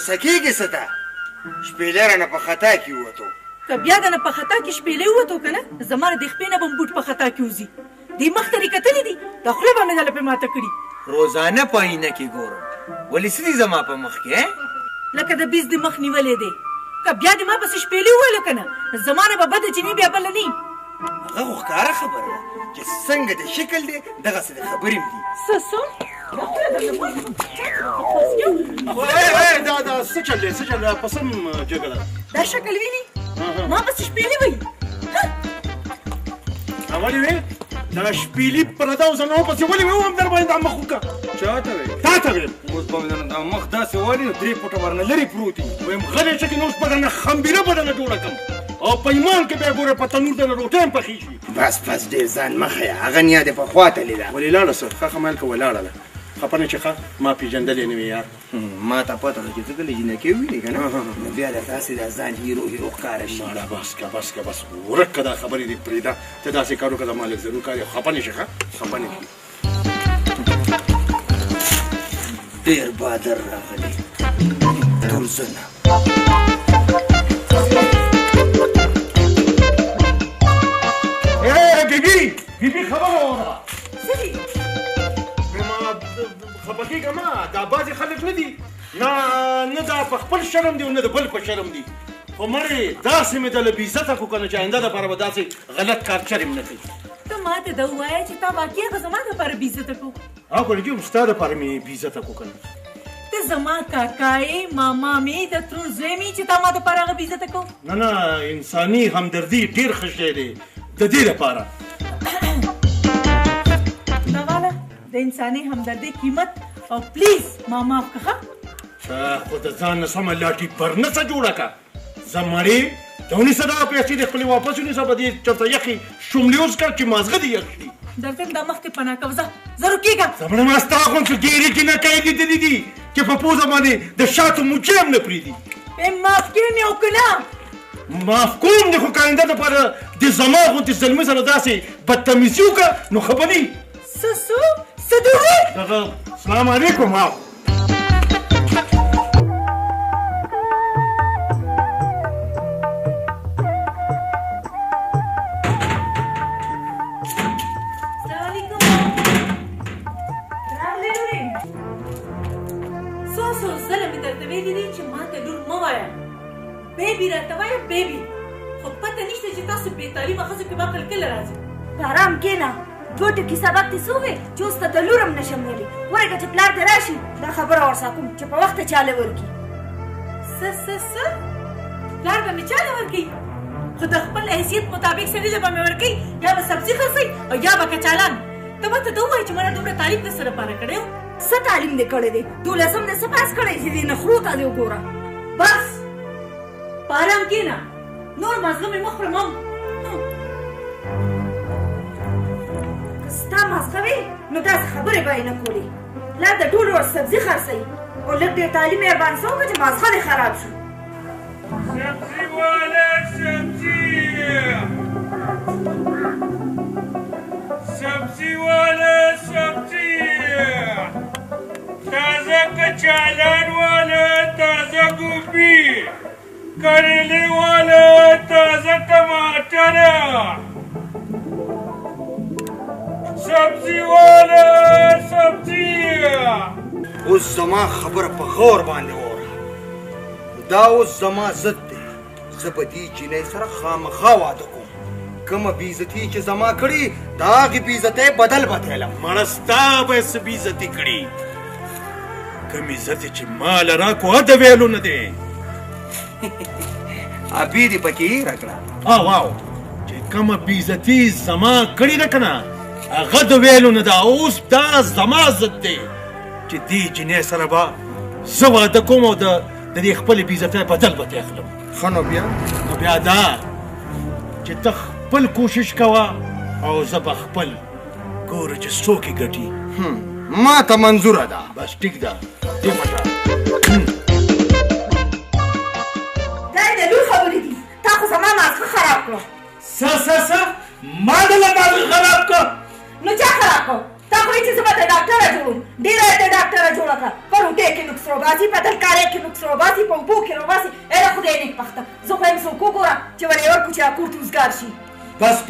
غوسه کېږې څه ته شپېلۍ رانه په خطا کې ووتو که بیا دنه په خطا کې شپېلۍ ووتو که نه زما د خپې نه به بوټ په خطا کې وځي دې مخ ته یې کتلي دي دا خوله به مې دله پرې ماته کړي روزانه په آینه کې ګورم ولې څه دي زما په مخ کې لکه د بیز د مخ نیولې دی که بیا دې ما پسې شپېلۍ وویلو که نه زما نه به بده چې نه بیا بله نه هغه خو ښکاره خبره ده چې څنګه د شکل دی دغسې د خبرې م دي دا څه چل دی څه چل دی په سم جګړه دا شکل ویني ما پسې شپېلۍ وایي ولې وې دا شپېلۍ پرده او زه نه پسې ولې ووایم در باندې دا مخ وکړه چا ته وې تا ته ویم اوس به مې دا مخ داسې والي نو 3 فوټه ورنه لرې پروت دي ویم غلی شه کې نو اوس به درنه خمبیره به درنه جوړه کړم او په ایمان کې بیا ګوره په تنور درنه روټۍ هم پخېږي بس ډېر ځان مه ښیه هغه نیا دې په خوا تلې ده ولې لاړه څه ښه مالکه ولاړه ده خفه نه چې ښه ما پېژندلې نه وې یار ما ته پته ده چې ته کله جینکې ووینې که نه نو بیا درته هسې دا ځان هیرو هیرو ښکاره شي ماړه بس که بس ورک که دا خبرې دې پرېږده ته داسې کار وکړه زما لږ ضرور کار یې خفه نه شي ښه خفه نه شي ډېر بادر راغلی تورزنه بیبي خبره وره څه دي خفه کېږه ما دا بعضې خلک نه دي نه دا په خپل شرم دي او نه د بل په شرم دي خو مړې داسې مې دله بېعزته کړو که نه چې آینده دپاره به داسې غلط کار چرې م نه کوي ته ما ته دا ووایه چې تا واقعا به زما دپاره بېعزته کړو او ګلګي هم ستا دپاره مې بېعزته کړو که نه ته زما کاکا یې ماما مې د ترور زوی مې چې تا ما دپاره هغه بېعزته کړو نه انساني همدردي ډېر ښه شی دی د دې لپاره نواله د انساني همدردۍ قیمت او پلیز ما معاف کړه خو د ځان نه سمه لاټي برنڅه جوړه کړه زه مړې ته ونیسه دغه پیسې دې خپلې واپس ونیسه په دې چېرته یخې شملې اوس کړه چې مازغه دې یخ شي درته دا مخکې پناه کوه زه رکېږه زه مړه ما ستا غوندې ګېرې کې نه کوې لیدلي دي چې په پوزه باندې د شاتو موچې هم نه پرېږدي معاف کړې مې او که نه معاف کوم دې خو که آینده دپاره د زما غوندې زلمي سره داسې بدتمیزي وکړه نو ښه به نه وي څه دې وویل دغه سلام علیکم او بیبي راته وایه بیبي خو پته نشته چې تاسو بې تعلیمه ښځو کې به عقل کله راځي په ارام کښېنه دوه ټکي سبق دې څه ووې چې اوس ته د لور هم نشم ویلی ورېږه چې پلار دې راشي دا خبره ورسره کوم چې په وخته چاله ورکړي څه پلار به مې چاله ورکوي خو د خپل حیثیت مطابق سړي له به مې ورکوي یا به سبزي خرڅوي او یا به کچالان ته ماته دا ووایي چې ما دومره تعلیم دې څه دپاره کړی و څه تعلیم دې کړی دی 12 دې څه پاس کړی چې دې نخرو ته دې وګوره بس په ارام کښېنه نور مازغه مې مه خورم هم که ستا مازغه وي نو داسې خبرې به یې نه کولې پلار د ټولو ور سبزي خرڅوي او لږ ډېر تعلیم یې ورباندې څه وکړه چې مازغه دې خراب شو سبزي والا سبزي والا سبزي تازه کچالان والا تازه گوبی کریلی والا تازه ٹماٹر سبزی والا سبزی اوس زما خبره په غور باندې وره دا اوس زما ضد دی زه به دې جینۍ سره خامخا واده کوم کومه بېعزتي چې زما کړي د هغې بېعزتۍ بدل به تلم مړه ستا به یې څه بېعزتي کړي کوم عزت چې ما له راکو د ویلو نه دی ابي دې پکې هېره کړه واو چې کومه بېعزتي زما کړې ده که نه هغه د ویلو نه ده اوس دا زما ضد دی چې دې جینۍ سره به زه واده کوم او د دې خپلې بېعزتۍ بدل به ترې اخلم ښه نو بیا دا چې ته خپل کوشش کوه او زه به خپل ګوره چې څوک یې ګټي ما ته منظوره ده بس ټیک ده دې پټه دا یې د لور خبرې دي تا خو زما مازغه خراب کړو څه ما دله مازغه خراب کړه نو چا خراب کړو تا خو یې چې زه به د ډاکټره جوړوم ډېره یې د ډاکټره جوړه کړه په روټۍ کې نقص روباسي په ترکارۍ کې نقص روباسي په اوبو کې روباسي ای د خدای نیکبخته زه خو یم څوک وګوره چې ور یې ورکړو چې کور ته وزګار شي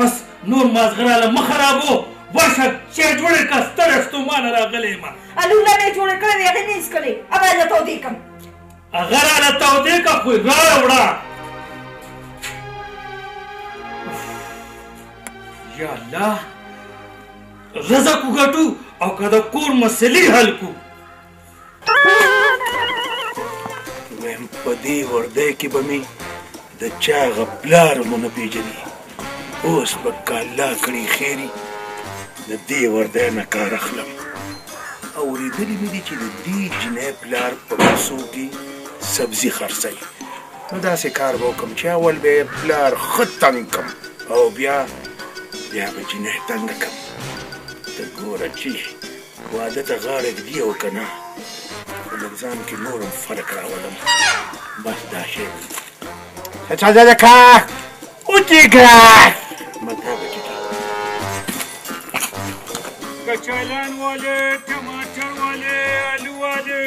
بس نور مازغراله مه خرابو ورشه چای جوړې کړه ستړی ستومانه راغلی یم الوله مې جوړه کړې وې هغې نه یې څښلې ابا یې له تودې کړم هغه راله تودې کړه خو یې راوړه یا الله رزق وګټو او که د کور مسلې حل کړو ویم په دې وردی کې به مې د چا هغه پلار ونه پېژني اوس به که الله کړي خیري د دې وردی نه کار اخلم اورېدلي مې دي چې د دې جنۍ پلار په پیسو کې سبزي خرڅوي نو داسې کار به وکړم چې اول به یې پلار ښه تنګ کړم او بیا به جنۍ تنګه کړم ته ګوره چې واده ته غاړه ږدي او که نه په لږ ځان کې نور هم فرق راولم بس دا شی اچھا لکه وچېږه مته به ټیټه کچالان والے ٹماٹر والے آلو والے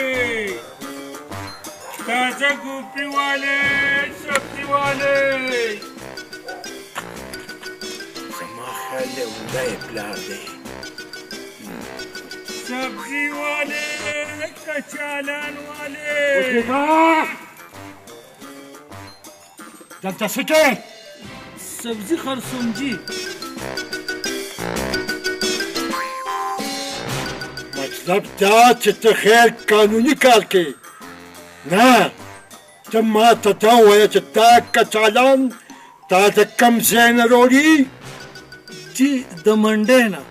تازہ گوبھی والے سبزی والے زما خیال دی همدا یې پلار دی سبزی والے کچالان والے دلته څه کوې سبزی خرڅوم جی مطلب دا چې ته خیر قانوني کار کوې نه ته ما ته دا ووایه چې دا کچالان تا د کوم ځای نه راوړي جی د منډۍ نه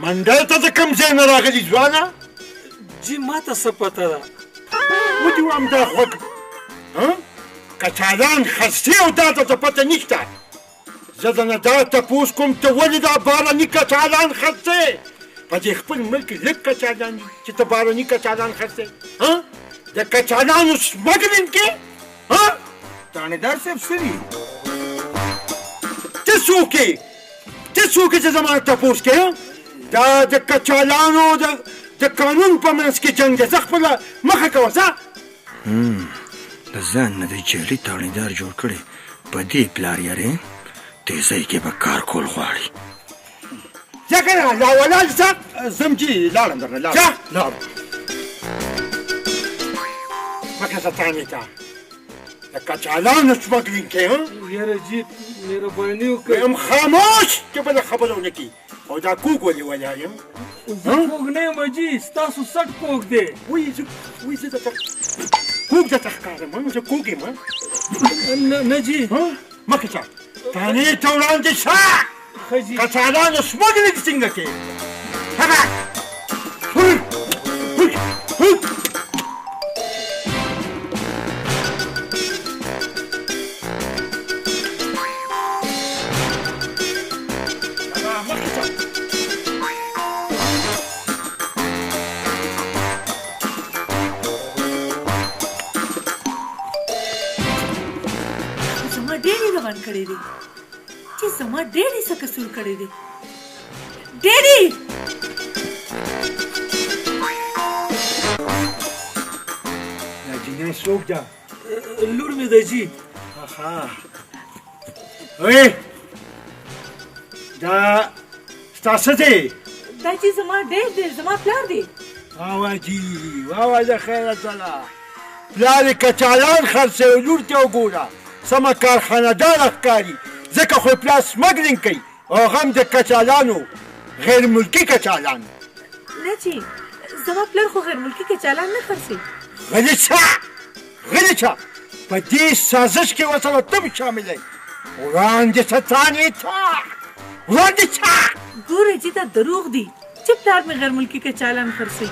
منډۍ ته د کوم ځای نه راغلي ځوانه جی ما ته څه پته ده ودې وایم دا خوږ کچالان خرڅې او دا ته څه پته نشته زه درنه دا تپوس کوم ته ولې دا باراني کچالان خرڅې په دې خپل ملک کې لږ کچالان دي چې ته باراني کچالان خرڅې د کچالانو سمګلینګ کې تانیدار صاحب څه دي ته څوک یې چې زما تپوس کوې دا د کچالانو د قانون په منځ کې جنګ دی زه خپله مخه کوه ځه د ځان نه د جعلي تاڼېدار جوړ کړی په دې پلار یارې تیزۍ کې به کار کول غواړي ځه که نه لا ولاړ ځه ځم چې لاړم درنه ځه مکه زه تانې ته د کچالانو سمګلینګ کې یاره جی مهرباني وکړئ ویم خاموش چې بله خبره ونه کړي او دا کوک ولې ولاړ یم زه کوږ نه یم جی ستاسو سټ کوږ دی وایي زه درته کوک درته ښکارم زه کوک یم نه جی مکه شه تانې ته وړاندې شه ښه جي کچالانو سمګلینګ څنګه کې هغه روان کړی دی چې زما ډېرې څه قصور کړی دی ډېرې دا جینۍ څوک ده لور مې ده جي اوی دا ستا څه دی دا چې زما ډېر دی زما پلار دی واوا جي واوا د خیره تعالی پلار یې کچالان خرڅوي لور ته وګوره سمه کارخانهداره ښکاري ځکه خو یې پلار سمګلینګ کوي او هغه هم د کچالانو غیر ملکي کچالان نه چې زما پلار خو غیر ملکي کچالان نه خرڅوي غلي شه په دې سازش کې ورسره ته هم شامل یې وړاندې شه تانې ته وړاندې شه ګوره چې دا دروغ دي چې پلار مې غیر ملکي کچالان خرڅوي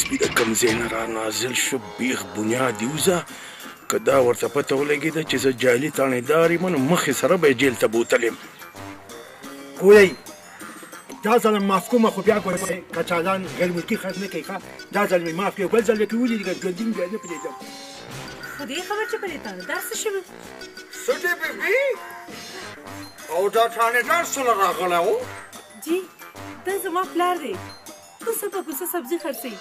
سپي د کوم ځای نه را نازل شو بیخ بنیاد یوزه که دا ورته پته ولګېده چې زه جعلي تاڼېدار یم نو مخې سره به یې جیل ته بوتلم ګورئ دا ځل معاف کومه خو بیا ګورئ کچالان غیر ملکي خرڅ نه کوي دا ځل مې معاف کړي بل ځل کې ولیدې ژوندي بیا نه پرېږدم خو دې خبر چې پرې تا دا څه شوي څه دی بیبي او دا ټانېدار سره راغلی و جی دا زما پلار دی کوڅه په کوڅه سبزي خرڅوي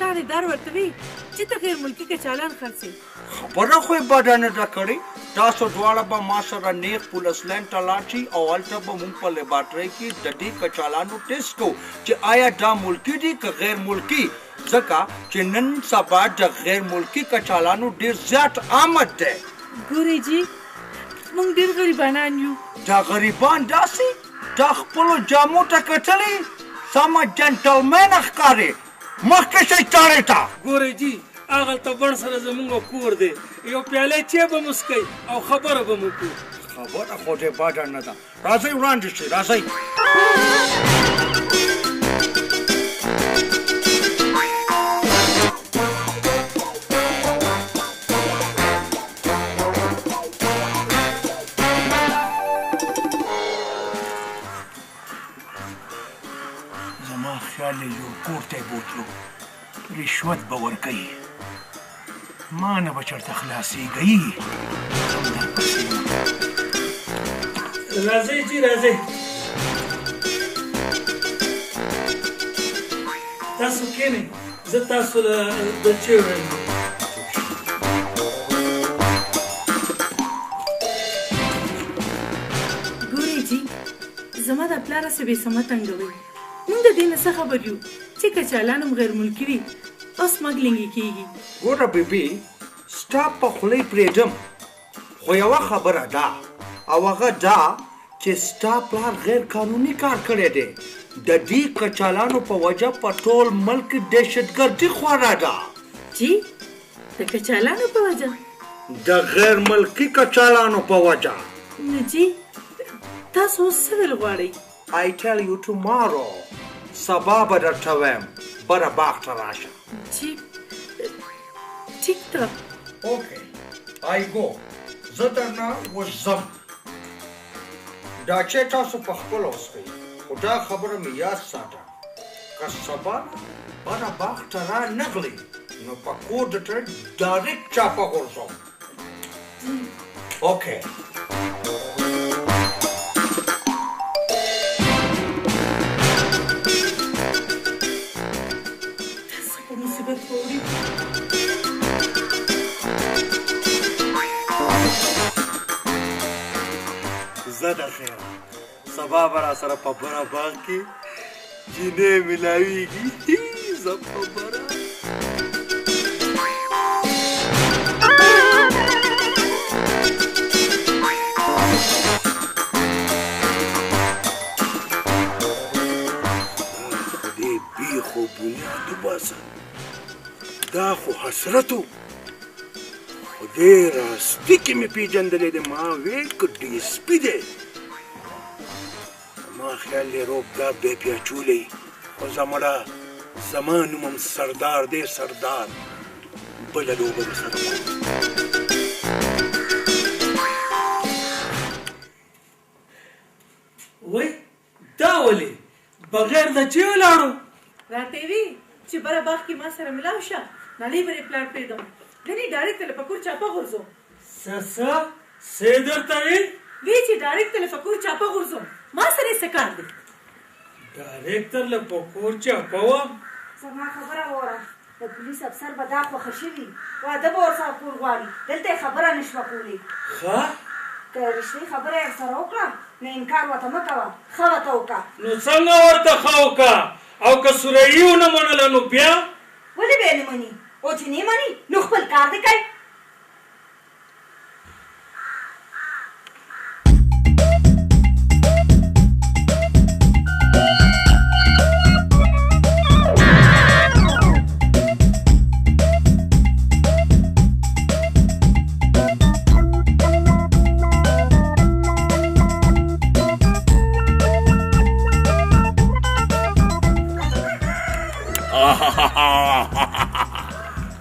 ټانېدار ورته وي چې ته غیر ملکي کچالان خرڅوي خبره خو یې بده نه ده کړې تاسو دواړه به ما سره نیغ پولیس لاین ته لاړ شئ او هلته به مونږ په لیبارټرۍ کې د دې کچالانو ټیسټ کوو چې آیا دا ملکي دي که غیر ملکي ځکه چې نن سبا د غیر ملکي کچالانو ډېر زیات آمد دی ګورئ جی موږ ډېر غریبانان یو دا غریبان داسې دا خپلو جامو ته کتلې سمه جنټلمین ښکارې مخکې شئ چاړې ته ګورئ جی هغلته بڼ سره زموږ کور دی یو پیاله چای به مو څښئ او خبره به مو کوو خبره خو دې بده نه ده راځئ وړاندې شئ راځئ زما خیال یې یو کور ته یې بوتلو رشوت به ورکوي ما نه به چېرته خلاصېږئ راځئ جی راځئ تاسو کښېنئ زه تاسو له د چای وړم ګورئ جی زما د پلار هسې بې سمه تنګوي موږ د دې نه څه خبر یو چې کچالان هم غیر ملکي وي او سمګلینګ یې کېږي ګوره بیبي ستا په خولې پرېږدم خو یوه خبره ده او هغه دا چې ستا پلار غیر قانوني کار کړی دی د دې کچالانو په وجه په ټول ملک دهشتګردي خوره ده جی د کچالانو په وجه د غیر ملکي کچالانو په وجه نو جی تاسو اوس څه ویل غواړئ I tell you tomorrow سبا به درته وایم بره باغ ته راشه جی ټیک ده اوکې I go زه درنه اوس ځم دا چې تاسو په خپله وڅښئ خو دا خبره مې یاد ساته که سبا بره باغ ته رانغلې نو په کور درته ډایرکټ چاپه غورځوم اوکې مصیبت وړي زه د خیر سبا به راسره په بره باغ کې جینۍ میلاویږي زه په بره خدای بیخو بنیاد وباسه دا خو حسرتو خدای راستی کې مې پیژندلی دی ما وې که ډي اس پي دی ما خیال دی روب دا بې پیاچولی خو زمړه زما نوم هم سردار دی سردار بله لوبه به سره کوم وای دا ولې بغیر د چای ولاړو راته وی چې بره باغ کې ما سره ملاو شه نالۍ به یې پلاټ پرېږدم ګنې ډایرکټ تله په کور چاپه غورځوم څه درته وي وی چې ډایرکټ تله په کور چاپه غورځوم ما سره یې څه کار دی ډایرکټر له په کور چاپه وم زما خبره واوره د پولیس افسر به دا خوښه شوي واده به ورسره کور غواړي دلته یې خبره نه شوه کولی ښه که رښتینې خبره یې ورسره وکړه نو انکار ورته مه کوه ښه ورته وکړه نو څنګه ورته ښه وکړه او که سوریایي ونه منله نو بیا ولې به یې نه مني او چې نه مني نو خپل کار دې کوي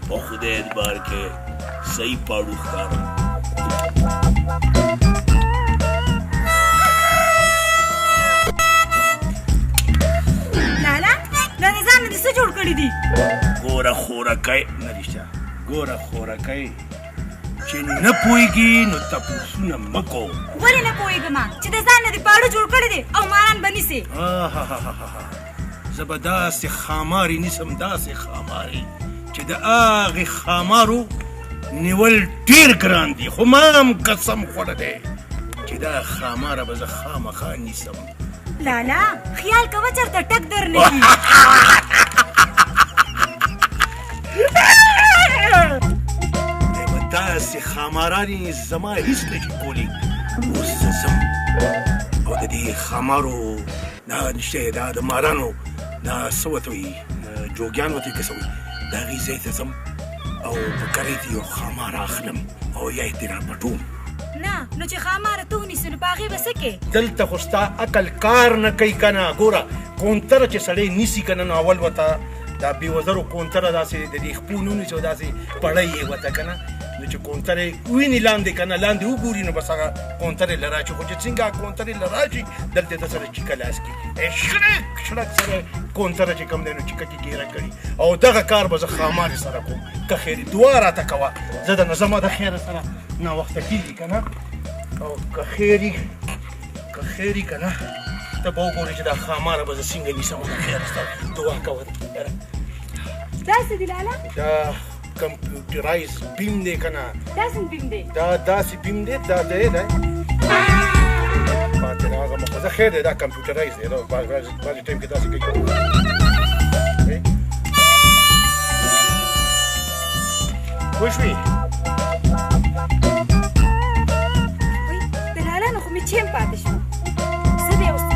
په خدای اعتبار کې صحیح پاړو ښکارم لالا دا نظام دې څه جوړ کړي دي ګوره خورکۍ نه رښتیا ګوره خورکۍ چې نه پوهېږي نو تپوسونه مه کوو. ولې نه پوهېږم چې د ځان نه دې پاړه جوړ کړی دی او ماران به نیسې. زه به داسې خامارې نیسم، داسې خامارې چې د هغې خامارو نیول ډېر ګران دي، خو ما هم قسم خوړلی چې دا خاماره به زه خامخا نیسم. لالا خیال کوه چېرته ټک در نه کي. دی به داسې خامارانې زما هېڅ نه شي کولی. اوس زه ځم او د دې خامارو دا نشته دا د مارانو دا څه ورته وایي جوګیان ورته که څه وایي د هغې ځای ته ځم او په کرۍ ته یو خامار اخلم او یا یې ترې راپټوم. نه نو چې خاماره ته ونیسو نو په هغې به څه کې؟ دلته خو ستا عقل کار نه کوي که نه. ګوره کونتره چې سړی نیسي که نه نو اول ورته دا بېوزرو کونتره داسې د دې خپو نه ونیسي او داسې پړی یې ورته که نه نو چې کونتره یې وویني لاندې که نه لاندې وګوري نو بس هغه کونتر یې له راشي. خو چې څنګه کونتر یې له راشي دلته د سره چیکه لاس کړي شړک شړک سره کونتره چې کوم دی نو چیکه کې ګیره کړي او دغه کار به زه خامارې سره کوم. که خیرې دعا راته کوه زه د نظمه د خیره سره ناوخته کېږي که نه او که خیرې که نه ته به وګورې چې دا خاماره به زه څنګه نیسم او د خیره سره دعا کوه. دا څه دي لالا؟ دا کمپیوټرایز بیم دی که نه؟ دا څنګه بیم دی؟ دا داسې بیم دی دا دی پاتې راغلم خو زه خیر دی دا کمپیوټرایز دی بعضې ټایم کې داسې کوي. پوه شوې؟ د لالا نه خو مې چیم پاتې شو. زه به یې اوس کوم.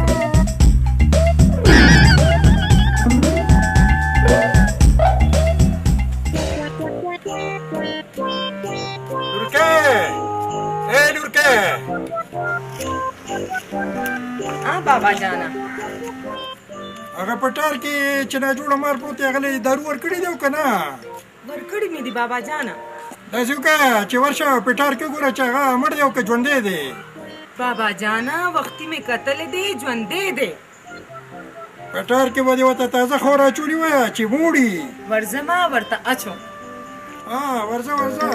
بابا جانا هغه پټار کې چې نه جوړه مار پروت هغه له دارو ورکړي دی که نه؟ ورکړي مې دي بابا جانا. داسې وکړه چې ورشه پټار کې ګوره چې هغه مړ دی او که ژوندی دی. بابا جانا وختي مې کتلی دی ژوندی دی. پټار کې به دې ورته تازه خور اچولي وه چې موړي. ورځمه ورته اچوم. ورځه ورځه.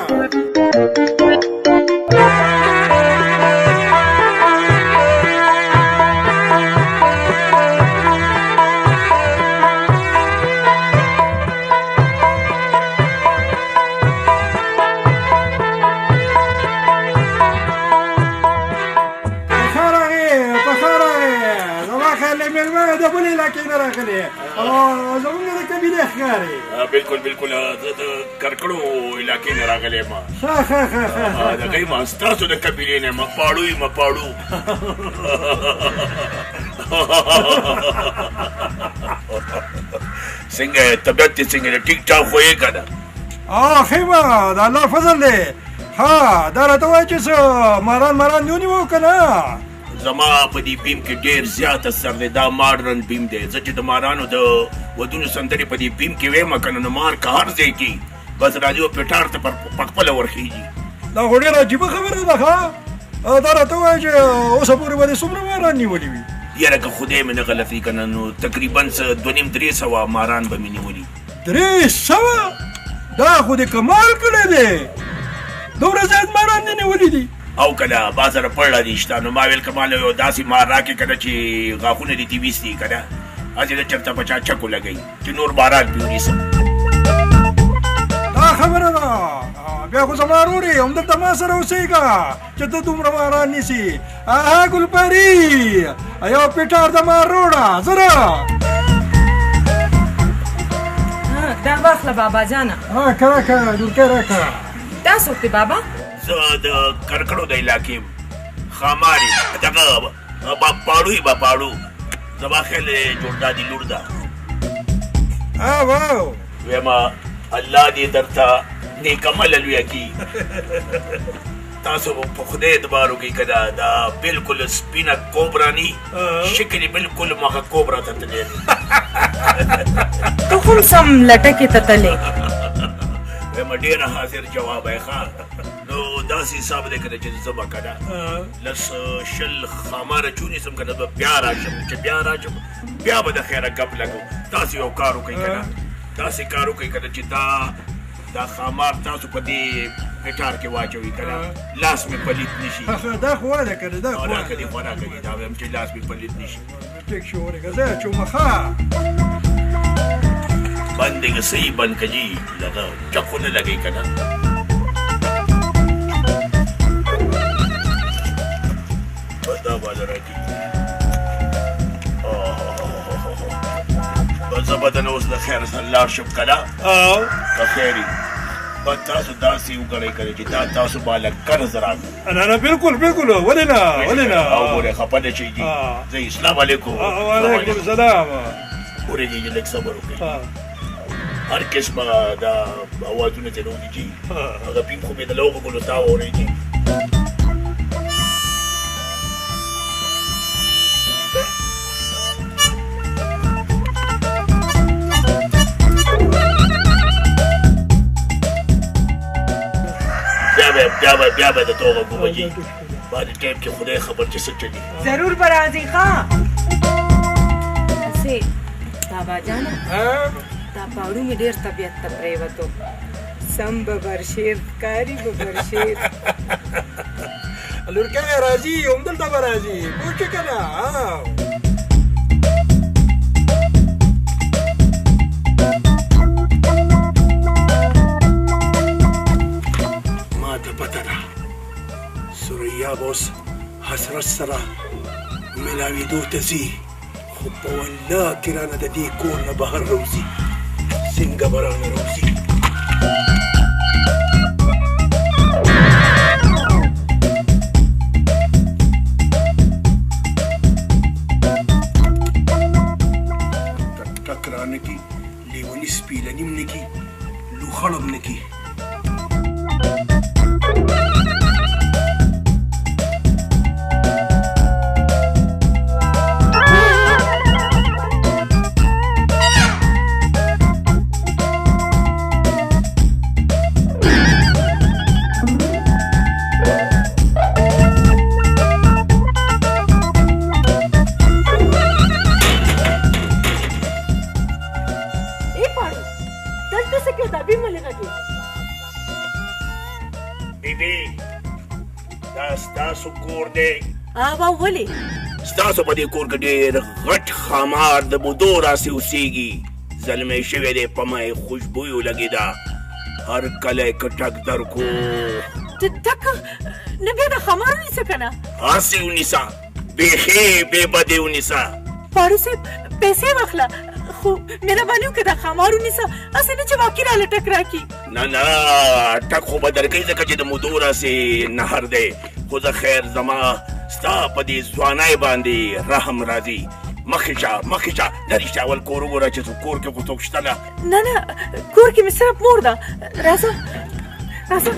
د بلې علاقې نه راغلې او زمونږ د قبیلې ښکارې. بلکل بلکل زه د کرکړو علاقې نه راغلی یم. دغه یم ستاسو د قبیلې نه یم پاړو یم پاړو. څنګه طبیعت دې څنګه دی ټیک ټاک خو یې که نه؟ ښه یم د الله فضل دی. دا راته وایه چې څه ماران دې ونیوه که نه؟ زما په دې بیم کې ډېر زیات اثر دی. دا ماډرن بیم دی. زه چې د مارانو د ودونو سندرې په دې بیم کې ویم که نه نو مار که هر ځای کې بس راځي او پټار ته په خپله ورخېږي. دا خو ډېره عجیبه خبره ده ښه. دا راته وایه چې اوسه پورې به دې څومره ماران نیولي وي؟ یاره که خدای مې نه غلطي که نه نو تقریبا څه 2,500 ماران به مې نیولي. 300؟ دا خو دې کمال کړی دی. دومره زیات ماران دې نیولي دي؟ او کله بازار پړه دي شته نو ما ویل که ماله یو داسې مار راکړې که نه چې غاښونه دې تې ویستي که نه هسې د چرته په چا چکو لګوي چې نور ماران پې ونیسم. دا خبره ده. بیا خو زما ورور یې همدلته ما سره اوسېږه چې ته دومره ماران نیسي. ګلپري یو پټار د مار روړه زره. دا واخله بابا جانا. که راکړه ډولکی راکړه. دا څوک دی بابا؟ زه د کرکړو د علاقې خامارې دغه پاړو یې به پاړو زما خیال جوړدا دي لور ده. واو ویم الله دې درته نیک عمله لویه کړي. تاسو په خدای اعتبار وکړئ که دا بلکل سپینه کوبرا ني شکل یې بلکل مخه کوبرا ته تللی دی. ته کوم سم لټکې ته تلې؟ ویم ډېره حاضر جواب یې ښه. نو داسې حساب دی که نه چې زه به که نه لس شل خاماره چونیسم که نه به بیا راشم چې بیا راشم بیا به د خیره ګپ لګو. تاسو یو کار وکړئ که نه داسې کار وکړئ که نه چې دا خامار تاسو په دې ګټار کې واچوي کنه لاس مې پلیت نشي دا خو واده کړه دا خو راکه دې خورا کوي دا وایم چې لاس مې پلیت نشي ټیک شو ورګه زه چومخه باندې صحیح بند کړي لږه چکو نه لګي کنه دا باندې راځي زه به د نو اوس د خیر سره لاړ شم که نه که خیر وي به تاسو داسې وګڼئ که نه چې دا تاسو باله قرض راکړو نه بالکل بالکل ولې نه ولې نه او ګورې خفه نه شئ جي زه اسلام علیکم وعلیکم السلام ګورې جي لږ صبر وکړئ هر قسمه دا اوازونه چې راوځي جي هغه پیم خو مې د لوغو ګلو تا واورئ جي بیا به د توغه کومه جي بعد ټایم کې خدای خبر چې څه چلي ضرور به راځي ښه هسې بابا جانه دا پاړو مې ډېر طبیعت ته پرېوتو سم ببرشیر ښکاري ببرشیر لورکه راځي همدلته به راځي پوه شې که نه سوریا به اوس حسرت سره ملاوېدو ته ځي خو په والله کې رانه د دې کور نه بهر راوځي څنګه به رانه راوځي ټک رانه کې لیوني سپیلنیم نه کې لوخړم نه کې ولې ستاسو په دې کور کې ډېر غټ خامار د بودو راسې اوسېږي زلمی شوی دی په ما یې خوشبویو لګېده هر کله یې کټک در کو ټک نه بیا د خمار ونیسه که نه هسې ونیسه بیخي بې بدې ونیسه پاړو صاحب پیسې واخله خو مهرباني وکړه د خمار ونیسه هسې نه چې واقع راله ټک راکړي نه نه ټک خو به درکوي ځکه چې د مودو راسې نهر دی خو زه خیر زما ستا په دې ځوانۍ باندې رحم راځي مخکې شه مخکې شه د رښتیا اول کور وګوره چې کور کې خو څوک شته نه نه کور کې مې صرف مور ده راځه راځه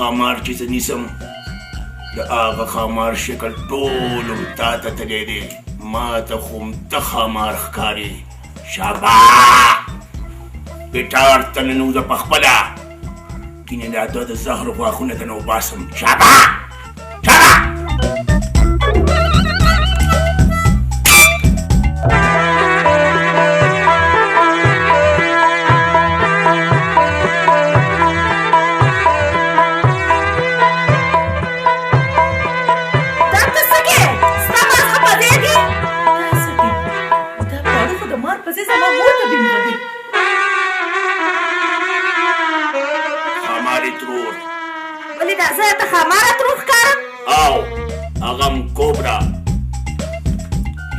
خامار چې زه نیسم د هغه خامار شکل ټول تا ته تللی دی ما ته خو همته خامار ښکاري شابه پیټار ته ننوځه په خپله کینې دا د زهر غاښونه ته نه وباسم شابه شابه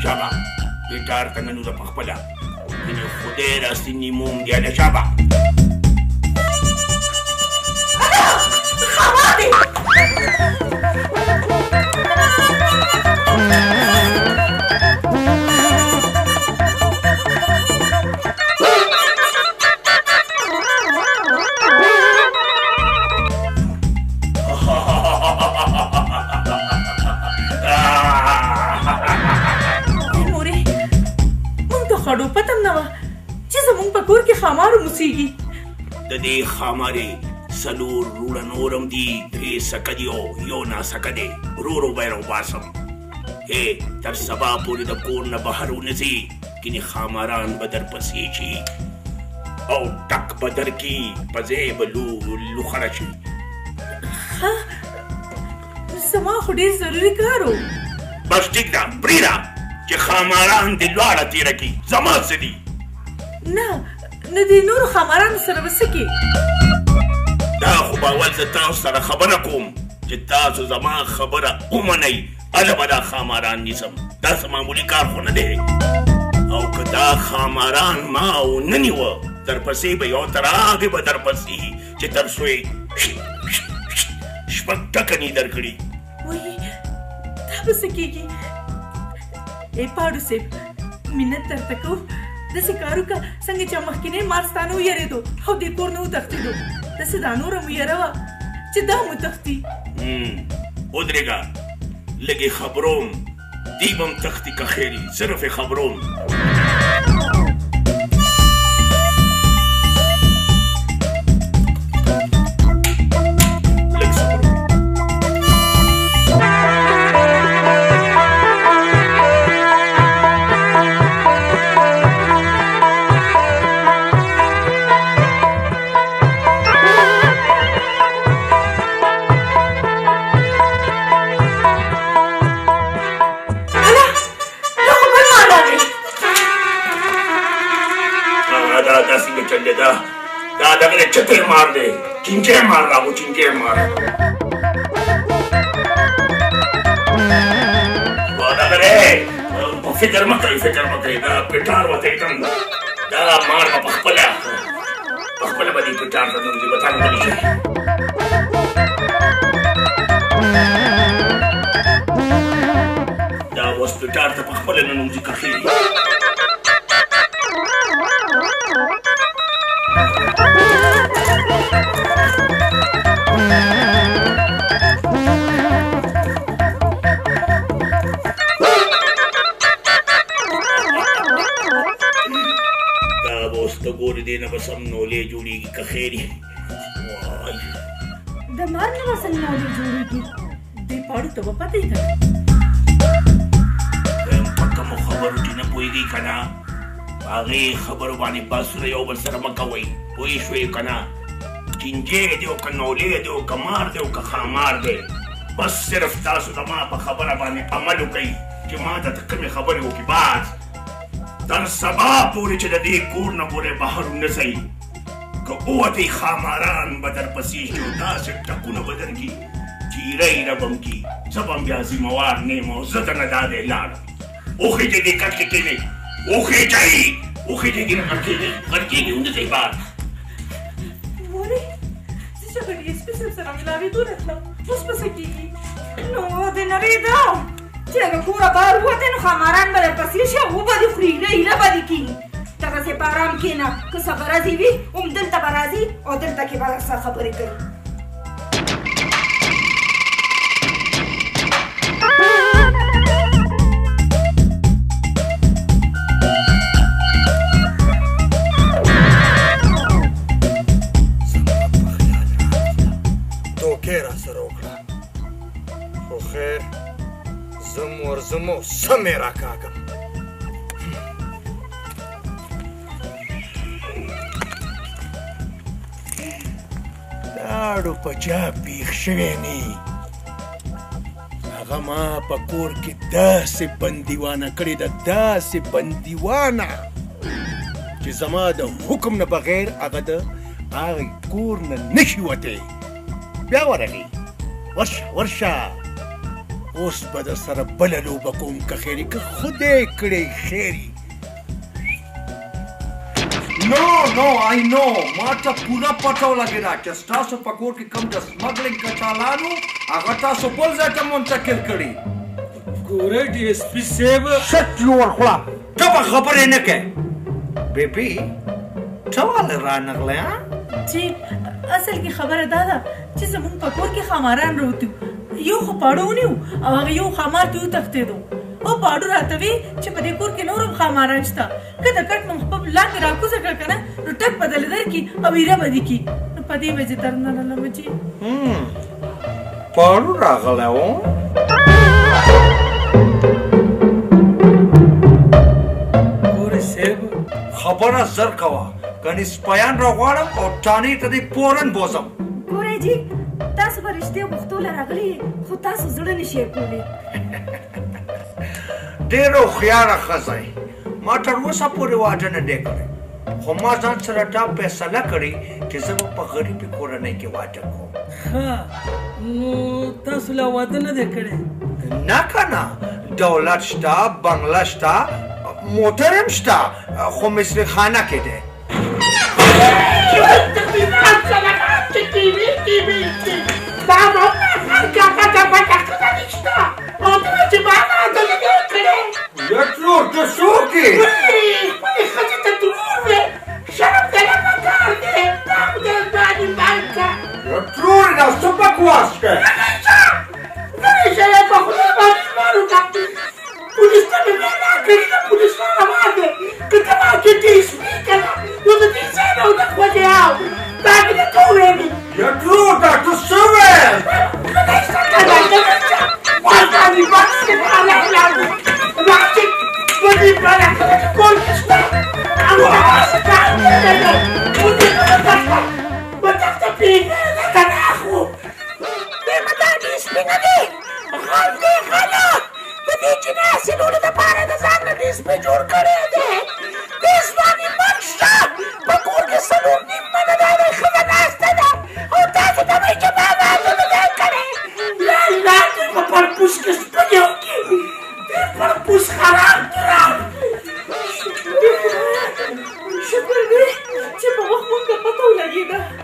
شابه پیټار ته ننوځه پخپله ځینې خدای راستي نیموم دی هله شابه خامار دی خړو پتم نه وه چې زمونږ په کور کې خامار اوسېږي د دې خامارې څلور وروڼه نور هم دي 3 سکه دي او یو ناسکه دی ورو ورو به یې راوباسم تر سبا پورې د کور نه بهر ونځي کینې خاماران به درپسې شي او ټک به درکړي په ځای به لوخړه شي زما خو ډېر ضروري کار و بس ټیک ده پرېږده چې خاماران دې لواړه تېره کړي زما څه دي نه د دې نورو خامارانو سره به څه کې دا خو به اول زه تاسو سره خبره کوم چې تاسو زما خبره ومنئ هله به دا خاماران نیسم داسې معمولي کار خو نه دی او که دا خاماران ما ونه نیوه درپسې به یو تر هغې به درپسې چې تر څو یې شپږ ټکنې درکړي وایي دا به څه کېږي پاړو صاحب منت درته کوم داسې کار وکړه څنګه چې مخکینی مار ستا نه ویرېدو او دې کور نه وتښتېدو داسې دا نوره مو یره وه چې دا مو تښتي ودرېږه لږې خبروم دی به م تښتي که خیر صرف یې خبروم دا دغه چتې مار دی چینجی مار راغو چینجی مار دغه دی فکر مه کوئ دا پیټار ورته ایتم دا مار به پخپله به دې پیټار ته ننوځي به تا نه بلې شي دا اوس پیټار ته پخپله ننوځي که ښې دې نه به سم نولې جوړېږي که خیر یې وای د مار نه به سم نولې جوړېږي دې پاړو ته به پته یې که نه په کومو خبرو چې نه پوهېږئ که نه په هغې خبرو باندې بحثونه یو بل سره مه کوئ پوه شوې که نه چینجی دی او که نولې دی او که مار دی او که خامار دی بس صرف تاسو زما په خبره باندې عمل وکئ چې ما ته کومې خبرې وکړي بس تر سبا پورې چې د دې کور نه پورې بهر ونځئ که ووتئ خاماران به درپسې شي او داسې ټکونه به درکړي چې ایره ایره به م کړي زه به م بیا ذمهوار نه یم او زه درنه دا دی لاړم وخېږئ دې کټ کې کښېنئ وخېږئ دې نه غټ کېږئ ونځئ بهر مورې زه چې غټ ایس پي صاحب سره ملاوېدو راتلم اوس به څه کېږي نو دې نړېده چې له کوره بهر ووتې نو خاماران به درپسې شي او وبه دې خوري ایله به دې کېږي دغسې په ارام کښېنه که څه غرضې وي همدلته به راځي او دلته کې به څه خبرې کوي دوکې را سره وکړه خو خیر زم ورځمو سمې راکاږم لاړو په چا پیښ شوی نه هغه ما په کور کې داسې بندیوانه کړې ده داسې بندیوانه چې زما د حکم نه بغیر هغه د هغې کور نه نشي وتی بیا ورغی ورشه اوس به در سره بله لوبه کوم که خیري که خدای کړی خیري نو آی نو ما ته پوره پته ولګېده چې ستاسو په کور کې کوم د سمګلینګ کچالانو هغه تاسو بل ځای ته منتقل کړي ګوره ډي اس پي صاحب شت یور خوړه ته به خبرې نه کوې بیبي ته ولې رانغلې چې اصل کې خبره دا ده چې زمونږ په کور کې خاماران راوتي یو خو پاړو ونیو او هغه یو خامار ته وتښتېدو او پاړو راته وی چې په دې کور کې نور هم خاماران شته که د کټ نوم خپل لاندې راکوزه کړه که نه نو ټک بدل درکړي او ایره به دې کړي نو په دې وجې در نه لمه چې پاړو راغلی و ګوره صاحب خبره زر کوه کنې سپیان راغواړم او ټانې ته دې فورن بوزم ګورئ جي تاسو به رښتیا غوښتو له راغلي خو تاسو زړه نشئ کولی ډېر هوښیاره ښځه یې ما تر اوسه پورې واده نه دی کړی خو ما ځان سره دا فیصله کړې چې زه به په غریبې کورنۍ کې واده کوم ښه نو تاسو لا واده نه دی کړی نه که نه دولت شته بنګله شته موټر هم شته خو مصري خانه کې دی ترور ته څوک یې ترور دا څه بکواس کوې ترور دا ته څه ویل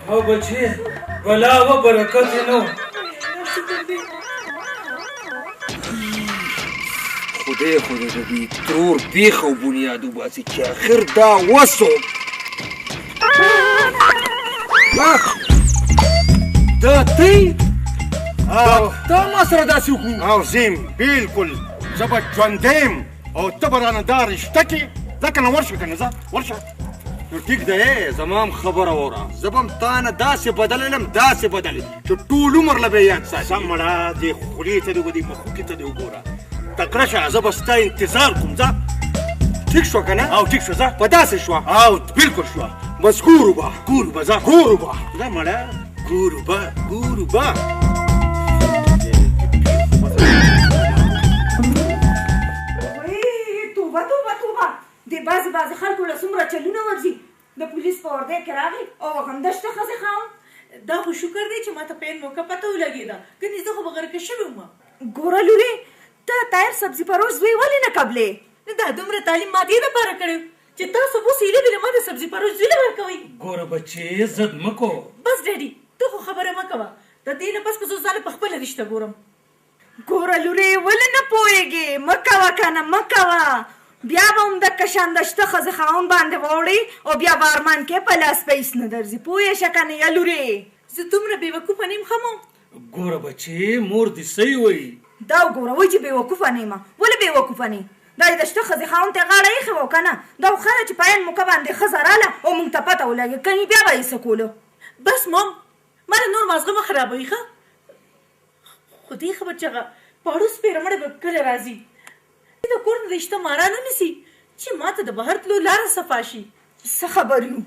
او بچې بلا و برکت یې نه خدای د دې ترور بیخ او بنیاد وباسي چې اخر دا وسو دا تی تا ما سره داسې وکړو او زم بالکل زه به ژوندی یم او ته به رانه دا رشته کې ځکه نه ورشه که نه ځه ورشه نو ټیک دی زما هم خبره واوره زه به هم تا نه داسې بدل یم داسې بدل چې ټول عمر له به یاد ساتي سمړه دې خولې ته دې دې مخوکې ته دې وګوره تکړه شه زه به ستا انتظار کوم ځه ټیک شو که نه او ټیک شو ځه په داسې شوه او بالکل شوه بس ګورو به ګورو به ځه ګورو به ځه مړه ګورو به ګورو به د بعضې خلکو له څومره چلونه ورځي د پولیس په ورده کې راغی او همدشته ښځې خاوند دا خو شکر دی چې ما ته په عین موقع پته ولګېده کنې زه خو به غرقه شوې وم ګوره لورې ته طاهر سبزي فروش زوی ولې نه قبلې دا دومره تعلیم ما دې دپاره کړی چې تاسو اوس هیله بېله ما د سبزي فروش زوی له ورکوئ ګوره بچې ضد مه کوه بس ډېډي ته خو خبره مه کوه د دې نه پس که زه ځانه په خپله رشته ګورم ګوره لورې ولې نه پوهېږې مه کوه که نه مه کوه بیا به هم د کشندشته ښځې خاوند باندې واوړې او بیا به ارمان کې په لاس پیس نه درځي پوهې شه که نه یا لورې زه دومره بېوقوفه نیم ښه مو ګوره بچې مور دې صحیح وایي دا وګوره وایي چې بېوقوفه نه یم ولې بېوقوفه نه دا یې د شته ښځې خاوند ته غاړه ایښې وه که نه دا خو ښه ده چې په عین موقع باندې ښځه راله او موږ ته پته ولګي کنې بیا به یې څه کولو بس مام ما د نور مازغه مه خرابوي ښه خو دې خبر چې هغه پاړو سپېره مړه به کله راځي د کور نه رشته ماران ونیسي چې ما ته د بهر تلو لاره صفا شي څه خبر یو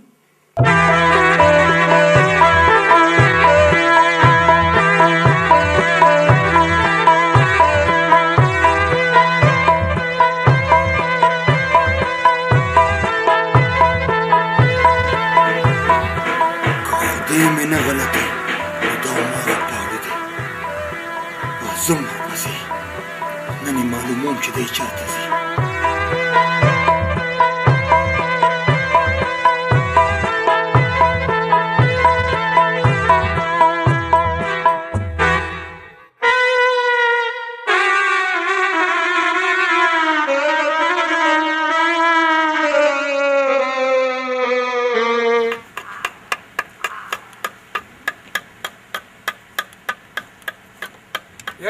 خدای مې نه غلطه دا هماغه پاړو دی زه ورپسې چې دی چېرته ځي.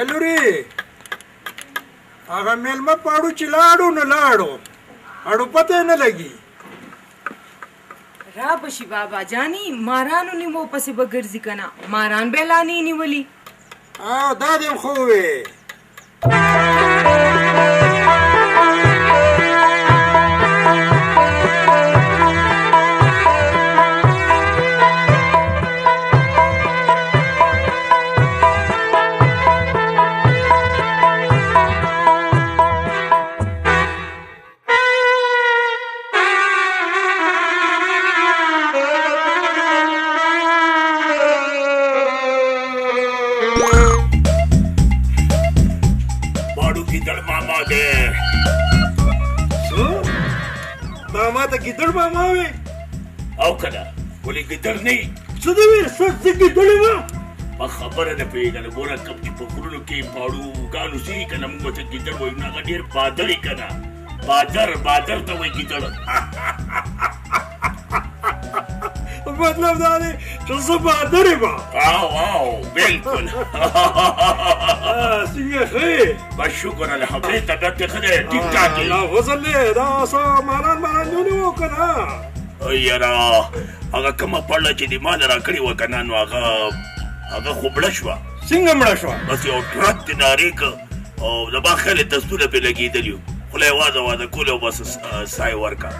یلوري هغه میلمه پاړو چې لاړو نه لاړو اړو پته نه لګي. را بشي بابا جاني مارانو نیمو پسې به ګرځي کنه ماران به لا نه نیولي. دا دې خو وې ګیدړ ماما وې او کنه ولې ګیدړ نه یې څه دې وې څه ګیدړې وه په خبره نه پوهېږم ګوره کوم چې په غرونو کې پاړوګانو سي که نه موږ ورته ګیدړ وایو نو هغه ډېر بادر یې که نه بادر ته وایي ګیدړ مطلب دا دی چې زه بادر یم او بلکل څنګه ښه یې بس شکر الحمدلله طبیعت دې ښه دی ټیک ټاک یې الله فضل دی دا څه ماران نه وو که نه یاره هغه کومه پړله چې دې ما نه راکړې وه که نه نو هغه خو مړه شوه څنګه مړه شوه بس یو ټرک دې نارې که او زما خیال یې دستونه پرې لګېدلي وو خوله یې واده کول او بس سا یې ورکړه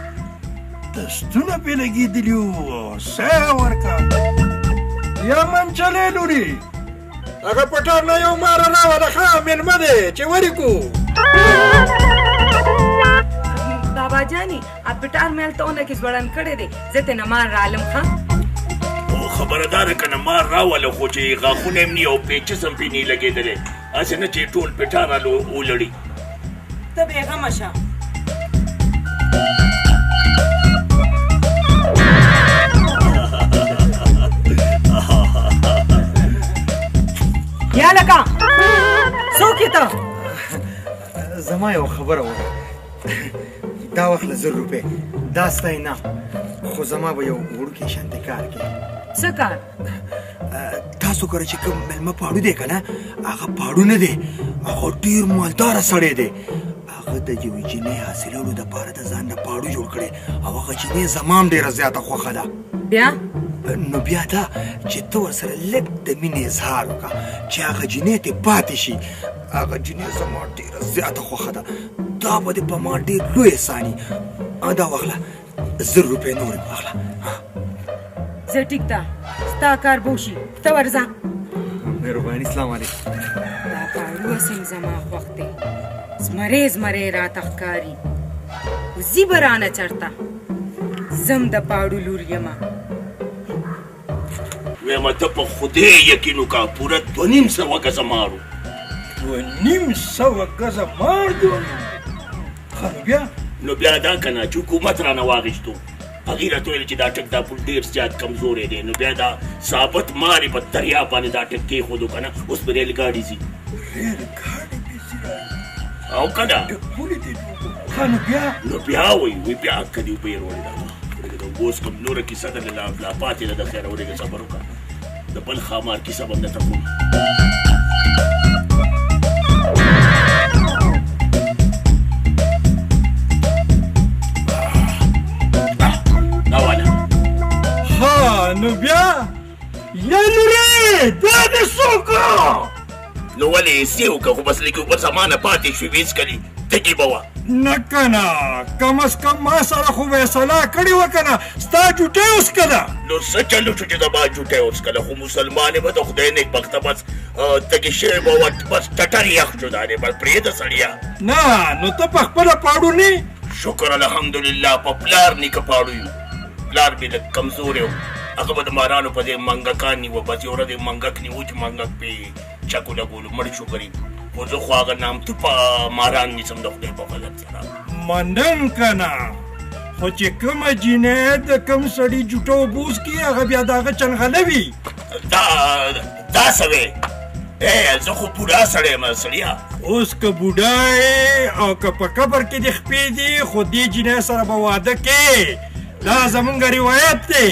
دستونه پې لګېدلي وو سا یې ورکړه یا منچلې لوري هغه پټار نه یو ماره راوله ښه مېلمه دی چې ولیکو بابا جاني پټار مې هلته ونه کې ځوړن کړی دی زه ترې نه مار رالم ښه خبره دا ده که نه مار راوله خو چې غاښونه یې نی او پیچس هم پې نی لګېدلی هسې نه چې ټول پټار ولړي ته بېغمه شه یا لکه څوک یې ته زما یو خبره وه دا وخت له 1000 روپۍ دا ستا نه خو زما به یو وړوکی شانتې کار کوي څه کار تاسو ګوره چې کوم مېلمه پاړو دی که نه هغه پاړو نه دی هغه ډېر مالداره سړی دی هغه د یوې جینۍ حاصلولو دپاره د ځان نه پاړو جوړ کړی او هغه جینۍ زما هم ډېره زیاته خوښه ده بیا نو بیا دا چې ته ورسره لږ د مینې اظهار وکړه چې هغه جینۍ ترې پاتې شي هغه جینۍ زما ډېره زیاته خوښه ده دا به دې په ما ډېر لوی احسان وي دا واخله 1000 روپۍ نورې واخله زه ټیک ده ستا کار به وشي ته ورځه مهرباني سلام علیکم دا پاړو اسیم زما خوښ دی زمری راته ښکاري وځي به رانه چرته زم د پاړو لور یمه ویمه ته په خدای یقین وکړه پوره 2500 ګزه مارو 2500 ګزه مار دی نو بیا دا که نه چې حکومت رانه واخیستو هغې راته ویل چې دا ټک دا پول ډېر زیات کمزوری دی نو بیا دا ثابت مار یې په دریاب باندې دا ټک کېښودو که نه اوس په ریل ګاډي ځي او که نه نو بیا وایي بیا که دې اوبه یې راوړې دا اوس کوم نوره کیسه ده لا پاتې ده د خیره ورېږه صبر وکړه د بل ښامار کیسه به هم درته کوم نو بیا یا لورې دا دې څوک نو ولې یې څه وکړه خو بس لږ اوبه زمانه پاتې شوې ویڅکلي تږي به وه نه که نه کم از کم ما سره خو فیصله کړې وه که نه ستا جوټۍ وڅکله نو څه چل وشو چې زما جوټۍ وڅکله خو مسلمان به د خدای نیکبخته بس تږي شوی به وه بس ټټر یخ شو دا دی بس پرېږده سړیه نه نو ته په خپله پاړو نه شکر الحمدلله په پلار نیکه پاړو یو پلار مې لږ کمزوری و هغه به د مارانو په دې منګکان نیوه بس یو ورځ یې منګک نیو چې منګک پې چکو لګولو مړ شو غریب خو زه خو هغه نامتو په ماران نیسم د خدای په فضل سره. منم کنه، خو چې کومه جینۍ د کوم سړي جوټو بوس کی هغه بیا د هغه چنغله وي. دا څه وی؟ زه خو بوډا سړی یم سړیا. اوس که بوډا یې او که په قبر کې دې خپې دي، خو دې جینۍ سره به واده کې. دا زمونږ روایت دی.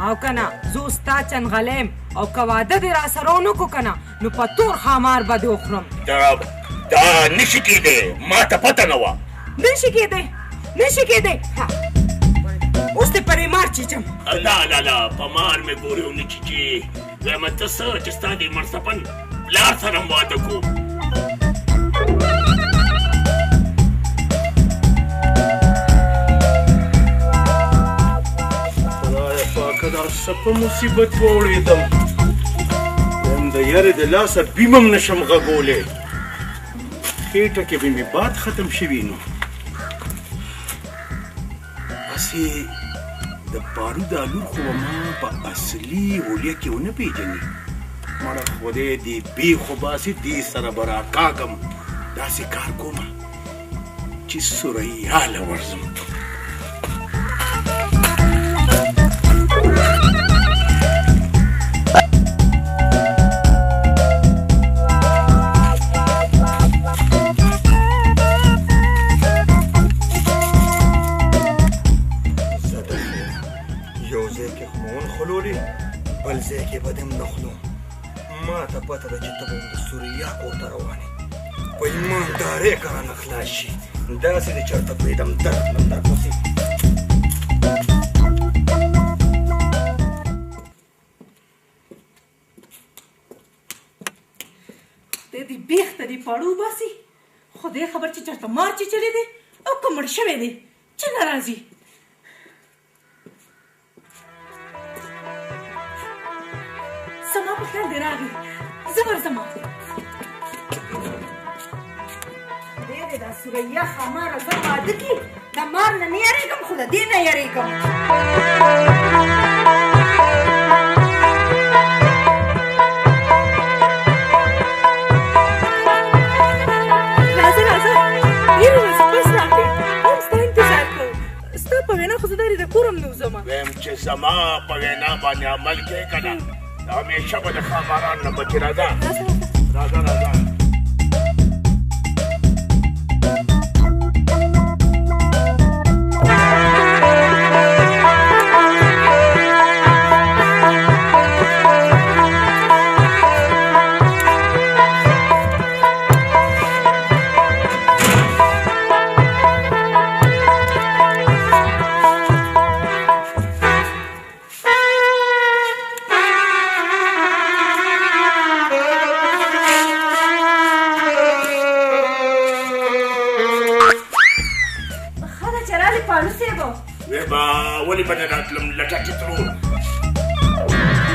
او کنه زه ستا چنغله یم او که واده دې را سره ونه کړو کنه نو په تور خامار به دې وخورم. دا نشي کېدی، ما ته پته نه وه. نشي کېدی، نشي کېدی. اوس دې پرې مار چیچم. لا په مار مې ګورې ونه چیچې. وایم ته څه چې ستا دې مرسپن پلار سره م واده کوو. خدایه پاکه دا څه په مصیبت واوړېدم. وایم د یارې د لاسه بیم هم نشم غږولی. خېټه کې به مې باد ختم شوي نو هسې د بارود الور خو ما په اصلي هولیه کې ونه پېژني. مړه خدای دې بیخ وباسي، دې سره به راکاږم. داسې کار کومه چې سوریاله ورځم. بل ځای کې به دې هم نه خلو. ما ته پته ده چې ته به هم د سوریا کور ته روان یې. په ایماندارۍ که رانه خلاص شي، داسې دې چېرته پرېږدم درتلم درپسې. خدای دې بیخته دې پاړو وباسي. خدای خبر چې چېرته مار چیچلی دی او که مړ شوی دی چې نه راځي. زما په خیال دې راغی، زه ورځمه. خدای دې دا سوریا خاماره زه واده کړي. د مار نه نه یېرېږم خو د دې نه یېرېږم. راځه ډېرې ورځې بس راکړې. هم ستا انتظار کوو. ستا په وینا خو زه دارې د کور هم نه وځمه. وایم چې زما په وینا باندې عمل کوې که نه، همیشه به د خاماران نه بچې. راځه. ولې به نه راتلم لټکې ترور.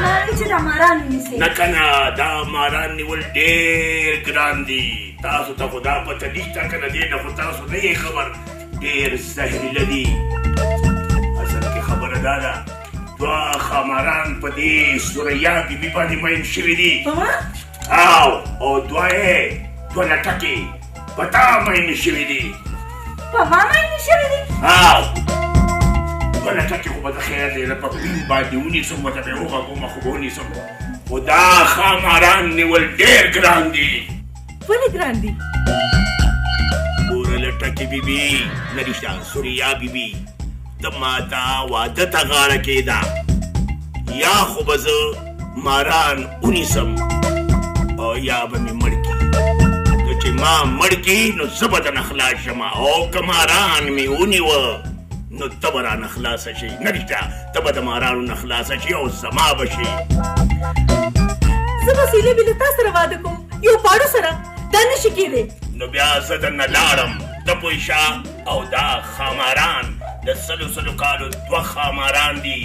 لارې چې د ماران ونیسې. نه کنه، دا ماران نیول ډېر ګران دي. تاسو ته خو دا پته نشته که نه، دې نه خو تاسو نه یې خبر. ډېر زهریله دي. اصل کې خبره دا ده، دوه خاماران په دې سوریا بیبي باندې مین شوي دي. او دوه لټکې په تا مین شوي دي. په ما مین شوي دي؟ بله ټکې خو به د خیر دی، په بیم باندې ونیسم، ورته به یې وغږوم خو به ونیسم. خو دا خاماران نیول ډېر ګران دي. ولې ګران دي؟ ګوره لټکې بیبي، نه رښتیا سوریا بیبي، ته ما ته واده ته غاړه کېږده، یا خو به زه ماران ونیسم او یا به مې مړ کړي. نو چې ما مړ کړي نو زه به درنه خلاص شم، او که ماران مې ونیوه نو ته به رانه خلاصه شي. نه رښتیا ته به د مارانو نه خلاصه شي او زما به شي. زه به سیلې بې له تا سره واده کوم، یو پاړو سره. دا نشي کېدی. نو بیا زه درنه لاړم، ته پوه شه. او دا خاماران د 100 کالو 2 خاماران دي،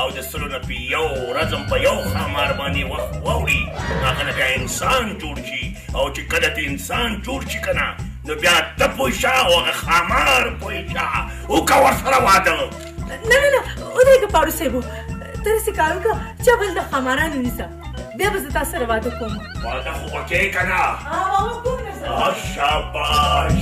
او د 100 نه په یو ورځ په یو خامار باندې وخت واوړي. هغه نه بیا انسان جوړ شي، او چې کله ته انسان جوړ شي که نه، نو بیا ته پوه شه او هغه خامار پوه شه، وکړه ورسره واده. نه ودرېږه پاړو صاحبو، ته داسې کار وکړه چې اول د خاماران ونیسه، بیا به زه تا سره واده کوم واده خو به کې که نه بابا کوم درسره شاباش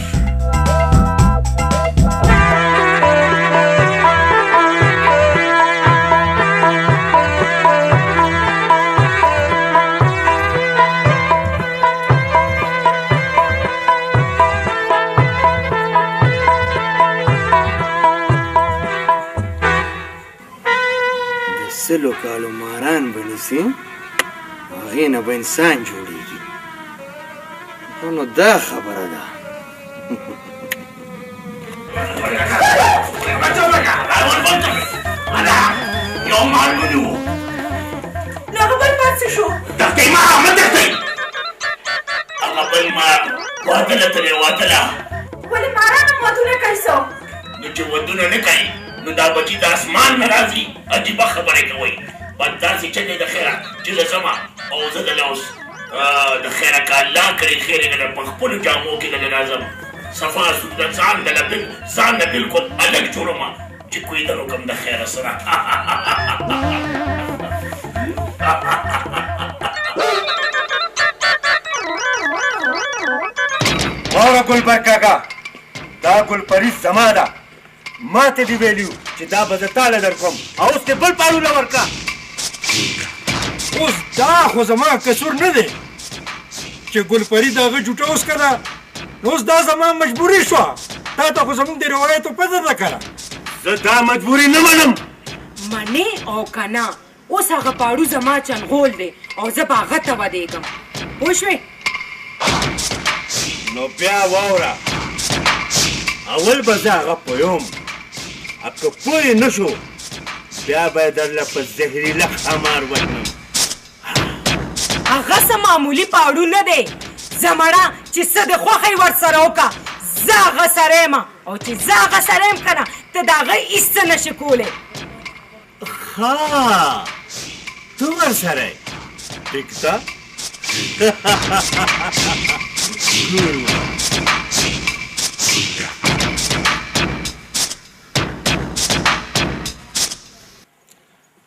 سلو کالو ماران بنیسي هغې نه به انسان جوړېږي نو دا خبره ده یو مال ونیو نو هغه بل مال څه شو دښتې ما مه دښتې هغه بل مال وادله تلې وادله ولې ماران هم ودونه کوي څو نو چې ودونه نه کوي نو دا بچي د اسمان نه راځي عجیبه خبرې کوئ بد داسې چلې د خیره چې زه ځمه او زه دله اوس د خیره که الله کړي خیر یې دله په خپلو جامو کې دله راځم صفا سوده ځان نه بلکل الګ جوړمه چې کویدل وکړم د خیره سره واوره ګلبر کاکا دا ګلپري زما ده ما ته دې ویلي چې دا به زه تاله در کوم او اوس دې بل پاړونه ورکړه اوس دا خو زما قصور نه دی چې ګلپري د هغه جوټه اوس کړه اوس دا زما مجبوري شوه تا ته خو زموږ د روایتو پته ده که نه زه دا مجبوري نه منم منې او که نه اوس هغه پاړو زما چنغول دی او زه به هغه ته ودېږم پوه شوې نو بیا واوره اول به زه هغه پویم که پوه نه شو بیا به یې درله په زهریله خمار وکړم هغه څه معمولي پاړو نه دی زمړه چې څه د خوښۍ ورسره وکړه زه هغه سره یم او چې زه هغه سره یم که نه ته د هغه هېڅ څه نشې کولی ها تو ورسره یې ټیک ده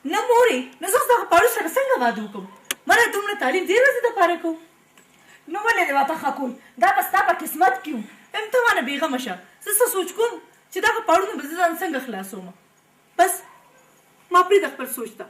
نه مورې نو زه اوس دغه پاړو سره څنګه واده وکړم ما نه دومره تعلیم دې ورځې دپاره کوم نو ولې دې واته ښه کول دا به ستا په قسمت کې وو ته مانه بېغمه شه زه څه سوچ کوم چې دغه پاړونه به زه ځان څنګه خلاصوم بس ما پرېږده خپل سوچ ته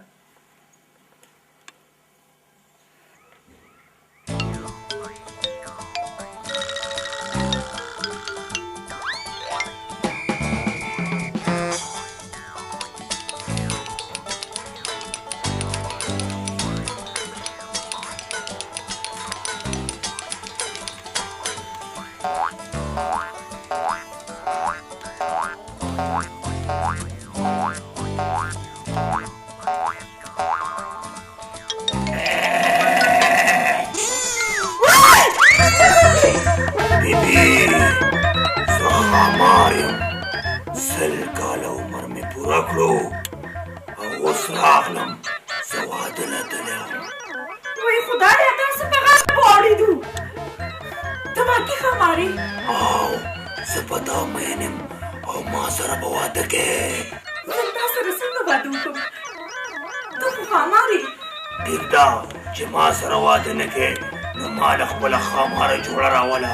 چې ما سره واده نه کې نو ما له خپله خاماره جوړه راوله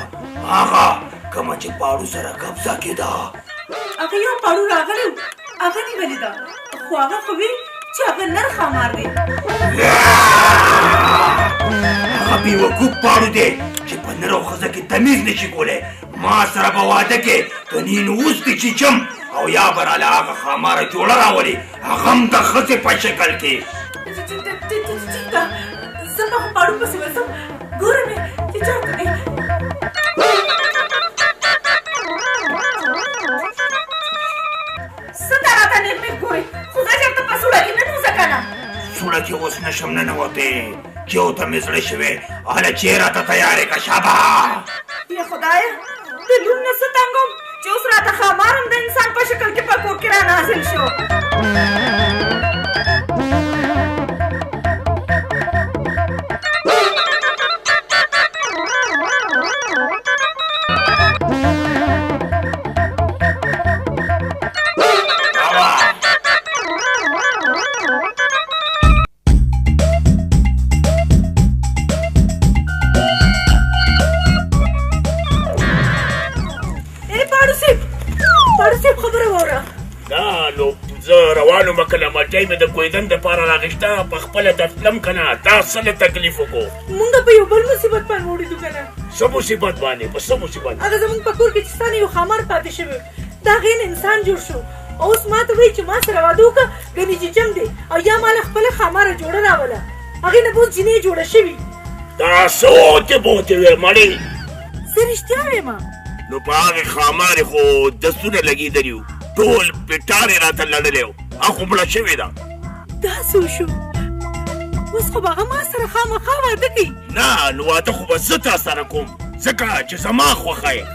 هغه کومه چې پاړو سره قبضه کېده هغه یو پاړو راغلی و هغه نیولې ده خو هغه خو وی چې هغه نر خامار دی هغه بېوقوف پاړو دی چې په نر او ښځه کې تمیز نشي کولی ما سره به واده کې کني نو اوس دې چیچم او یا به راله هغه خاماره جوړه راولي هغه هم د ښځې په شکل کې ټیک ده زه به خو پاړو پسې ورځم ګورم یې چې چېرته دی څه ته راته نېغ نېغ ګورې خو زه چېرته په سوړه کې نه نوځه که نه سوړه کې اوس نشم ننوتی چې او ته مې زړه شوې هله چې راته تیارې که شابه یا خدایه د لور نه څه تنګ وم چې اوس راته خامار هم د انسان په شکل کې په کور کې را نازل شو پاړو صاحب خبره واوره. دا نو زه روان وم کله مټۍ مې د کویدن دپاره راغېشته په خپله درتلم که نه تا څه له تکلیف وکړو مونږ په یو بل مصیبت باندې وړېدو که نه. څه مصیبت باندې په څه مصیبت هغه زمونږ په کور کې چې ستا نه یو ښامار پاتې شوی د هغې نه انسان جوړ شو او اوس ما ته وایي چې ما سره واده وکړه ګنې چې جنګ دی او یا ما له خپله ښاماره جوړه راوله هغې نه اوس جینۍ جوړه شوي. دا څه اوتې بوتې وې مړې زه رښتیا وایم. نو په هغې ښامارې خو دستونه لګېدلي وو ټول پټارې راته لړلې وو هغه خو مړه شوې ده. داسې وشو اوس خو به هغه ما سره خامخا واده کوي. نه نو واده خو به زه تا سره کوم ځکه چې زما خوښه یې.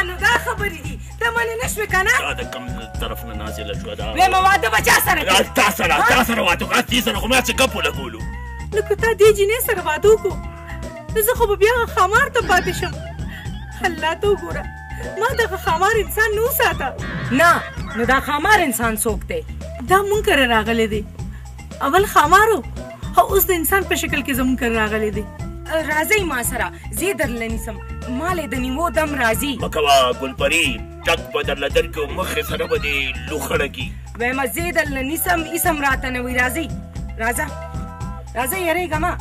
نو دا خبرې دي ته منې نه شوې که نه. دا د کوم طرف نه نازله شوه دا ویمه واده به چا سره کوي؟ تا سره واده وکړه دې سره خو مې هسې ګپ ولګولو. لکه تا دې جینۍ سره واده وکړو نو زه خو به بیا هغه ښامار ته پاتې شم. الله ته وګوره ما دغه ښامار انسان نه وساته. نه نو دا ښامار انسان څوک دی؟ دا مونږ کره راغلی دی. اول ښامار و او اوس د انسان په شکل کې زمونږ کره راغلی دی. راځئ ما سره زه یې درله نیسم مالې د نیمو دم راځي. مه کوه ګلپري ټک به درله درکړو مخې سره به دې لوخړه کي. وایم زه یې درله نیسم اسم راته نه وي. راځئ راځه یریږه مه.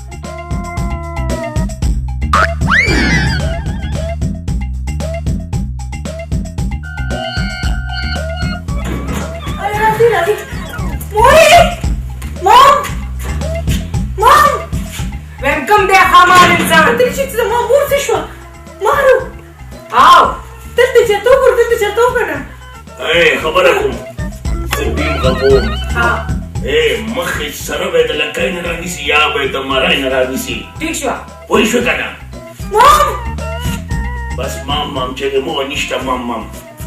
راځي مورې مام وایم کوم دی ښامار انسان؟ ته چې زما مور څه شوه مارو او دلته چېرته وګوره دلته چېرته وکړه. خبره کوم زه بیم غږوم مخې سره به یې د لکۍ نه رانیسي یا به یې د مرۍ نه رانیسي. ټیک شوه پوه شوې که نه؟ مام بس مام چې د موږ نشته مام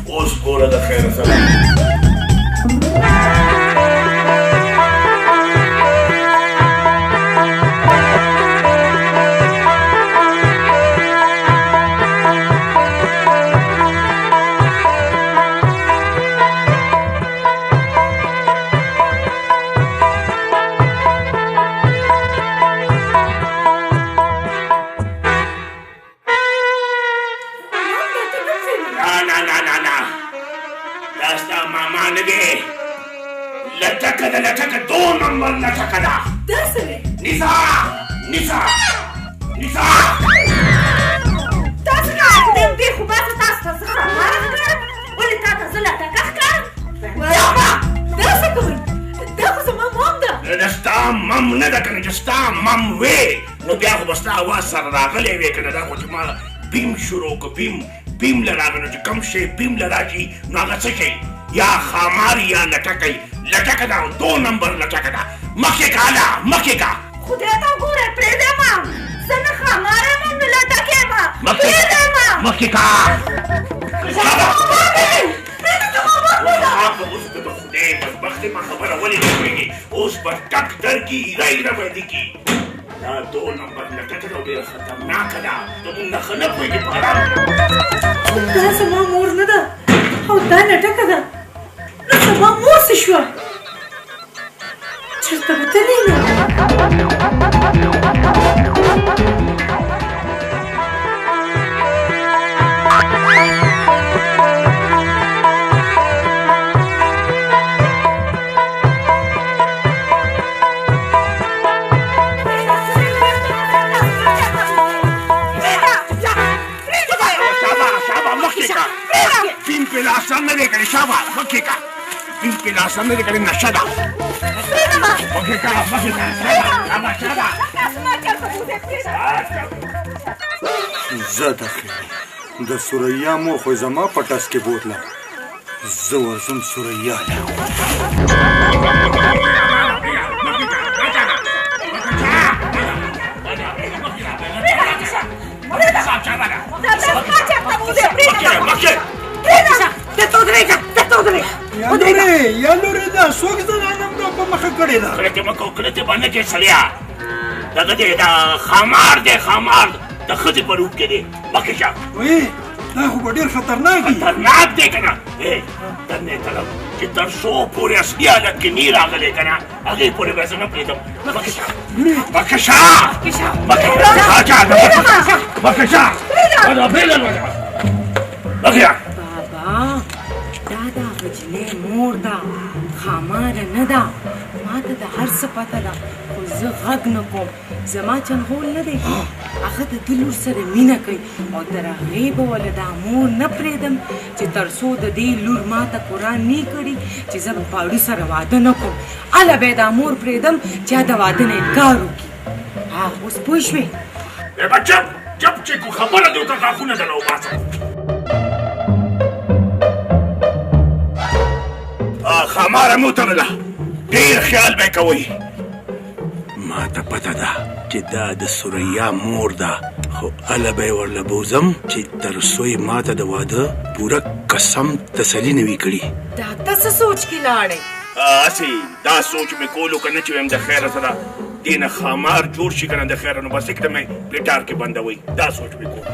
اوس ګوره د خیره سره لټکه دو نمبر لټکه ده. دا څه دی؟ نیسا تاسو نه خدای دې خو باسه تاسو ته زه ښاماره ښکارم ولې تا ته زه لټکه ښکارم؟ دا څه کوئ؟ دا خو زما مام ده. دا ستا مام نه ده که نه چې ستا مام وې نو بیا خو به ستا اواز سره راغلی وې که نه دا خو چې ما بیم شروع کړو بیم له راغی نو چې کوم شی بیم له راځي نو هغه څه شی یا ښامار یا لټکه ده دو نمبر لټکه ده. مخکې که هله مخکې که خدای ته وګوره پرېږدی ما زه نه ښاماره یم نو لټکې یم پرېږدی ما مخکې که اوس به د خدای بدبختې ما خبره ولې نه پوهېږي اوس به ټک درکي ایره به دې کي. دا دو نمبر لټکه ده او ډېره خطرناکه ده ته مونږ نه ښه نه پوهېږي په حرام. دا زما مور نه ده او دا لټکه ده. نو زما مور څه شوه؟ چېرته به تللی نو؟ بیم په لاسان نه دی کړی شابه مخکې که بیم په لاسان نه دی کړی نشه ده. مخکې که زه داخل د سوریا مور خو زما په ټس کې بوتله زه ورځم سوریا یا لورې دا څوک زنانه مړه په مخه کړې ده؟ کله دې مه کوه کله دې باندې کې سړیا دغه دی دا ښامار دی د ښځې په روپ کې دی مخکې شه. وایي دا خو به ډېر خطرناک دی که نه درنې طلب چې تر څو پورې اصلي حالت کې نی راغلی که نه هغې پورې به زه نه پرېږدم. مخکې شه مخکې شه مخکې شه دا د هغه جینۍ مور ده، خاماره نه ده. ما ته د هر څه پته ده، خو زه غږ نه کوم. زما چنغول نه دی، هغه د ده لور سره مینه کوي او تر هغې به وله دا مور نه پرېږدم چې تر څو د دې لور ما ته قرآن نه کړي چې زه به پاړو سره واده نه کوم. هله به یې دا مور پرېږدم چې د واده نه انکار وکړي. اوس پوه شوې؟ چپ چې کو خبره دی وکړه غاښونه دله وباسه. خماره مې وتړله، ډېر خیال به یې کوئ. ما ته پته ده چې دا د سوریا مور ده، خو هله به یې ورله بوزم چې تر څو یې ما ته د واده پوره قسم تسلي نه وي کړي. دا ته څه سوچ کې لاړې؟ هسې دا سوچ مې کولو که نه چې وایم د خیره سره دې نه خامار جوړ شي که نه د خیره، نو بس ایکدم یې پلیټار کې بندوئ. دا سوچ مې کولو.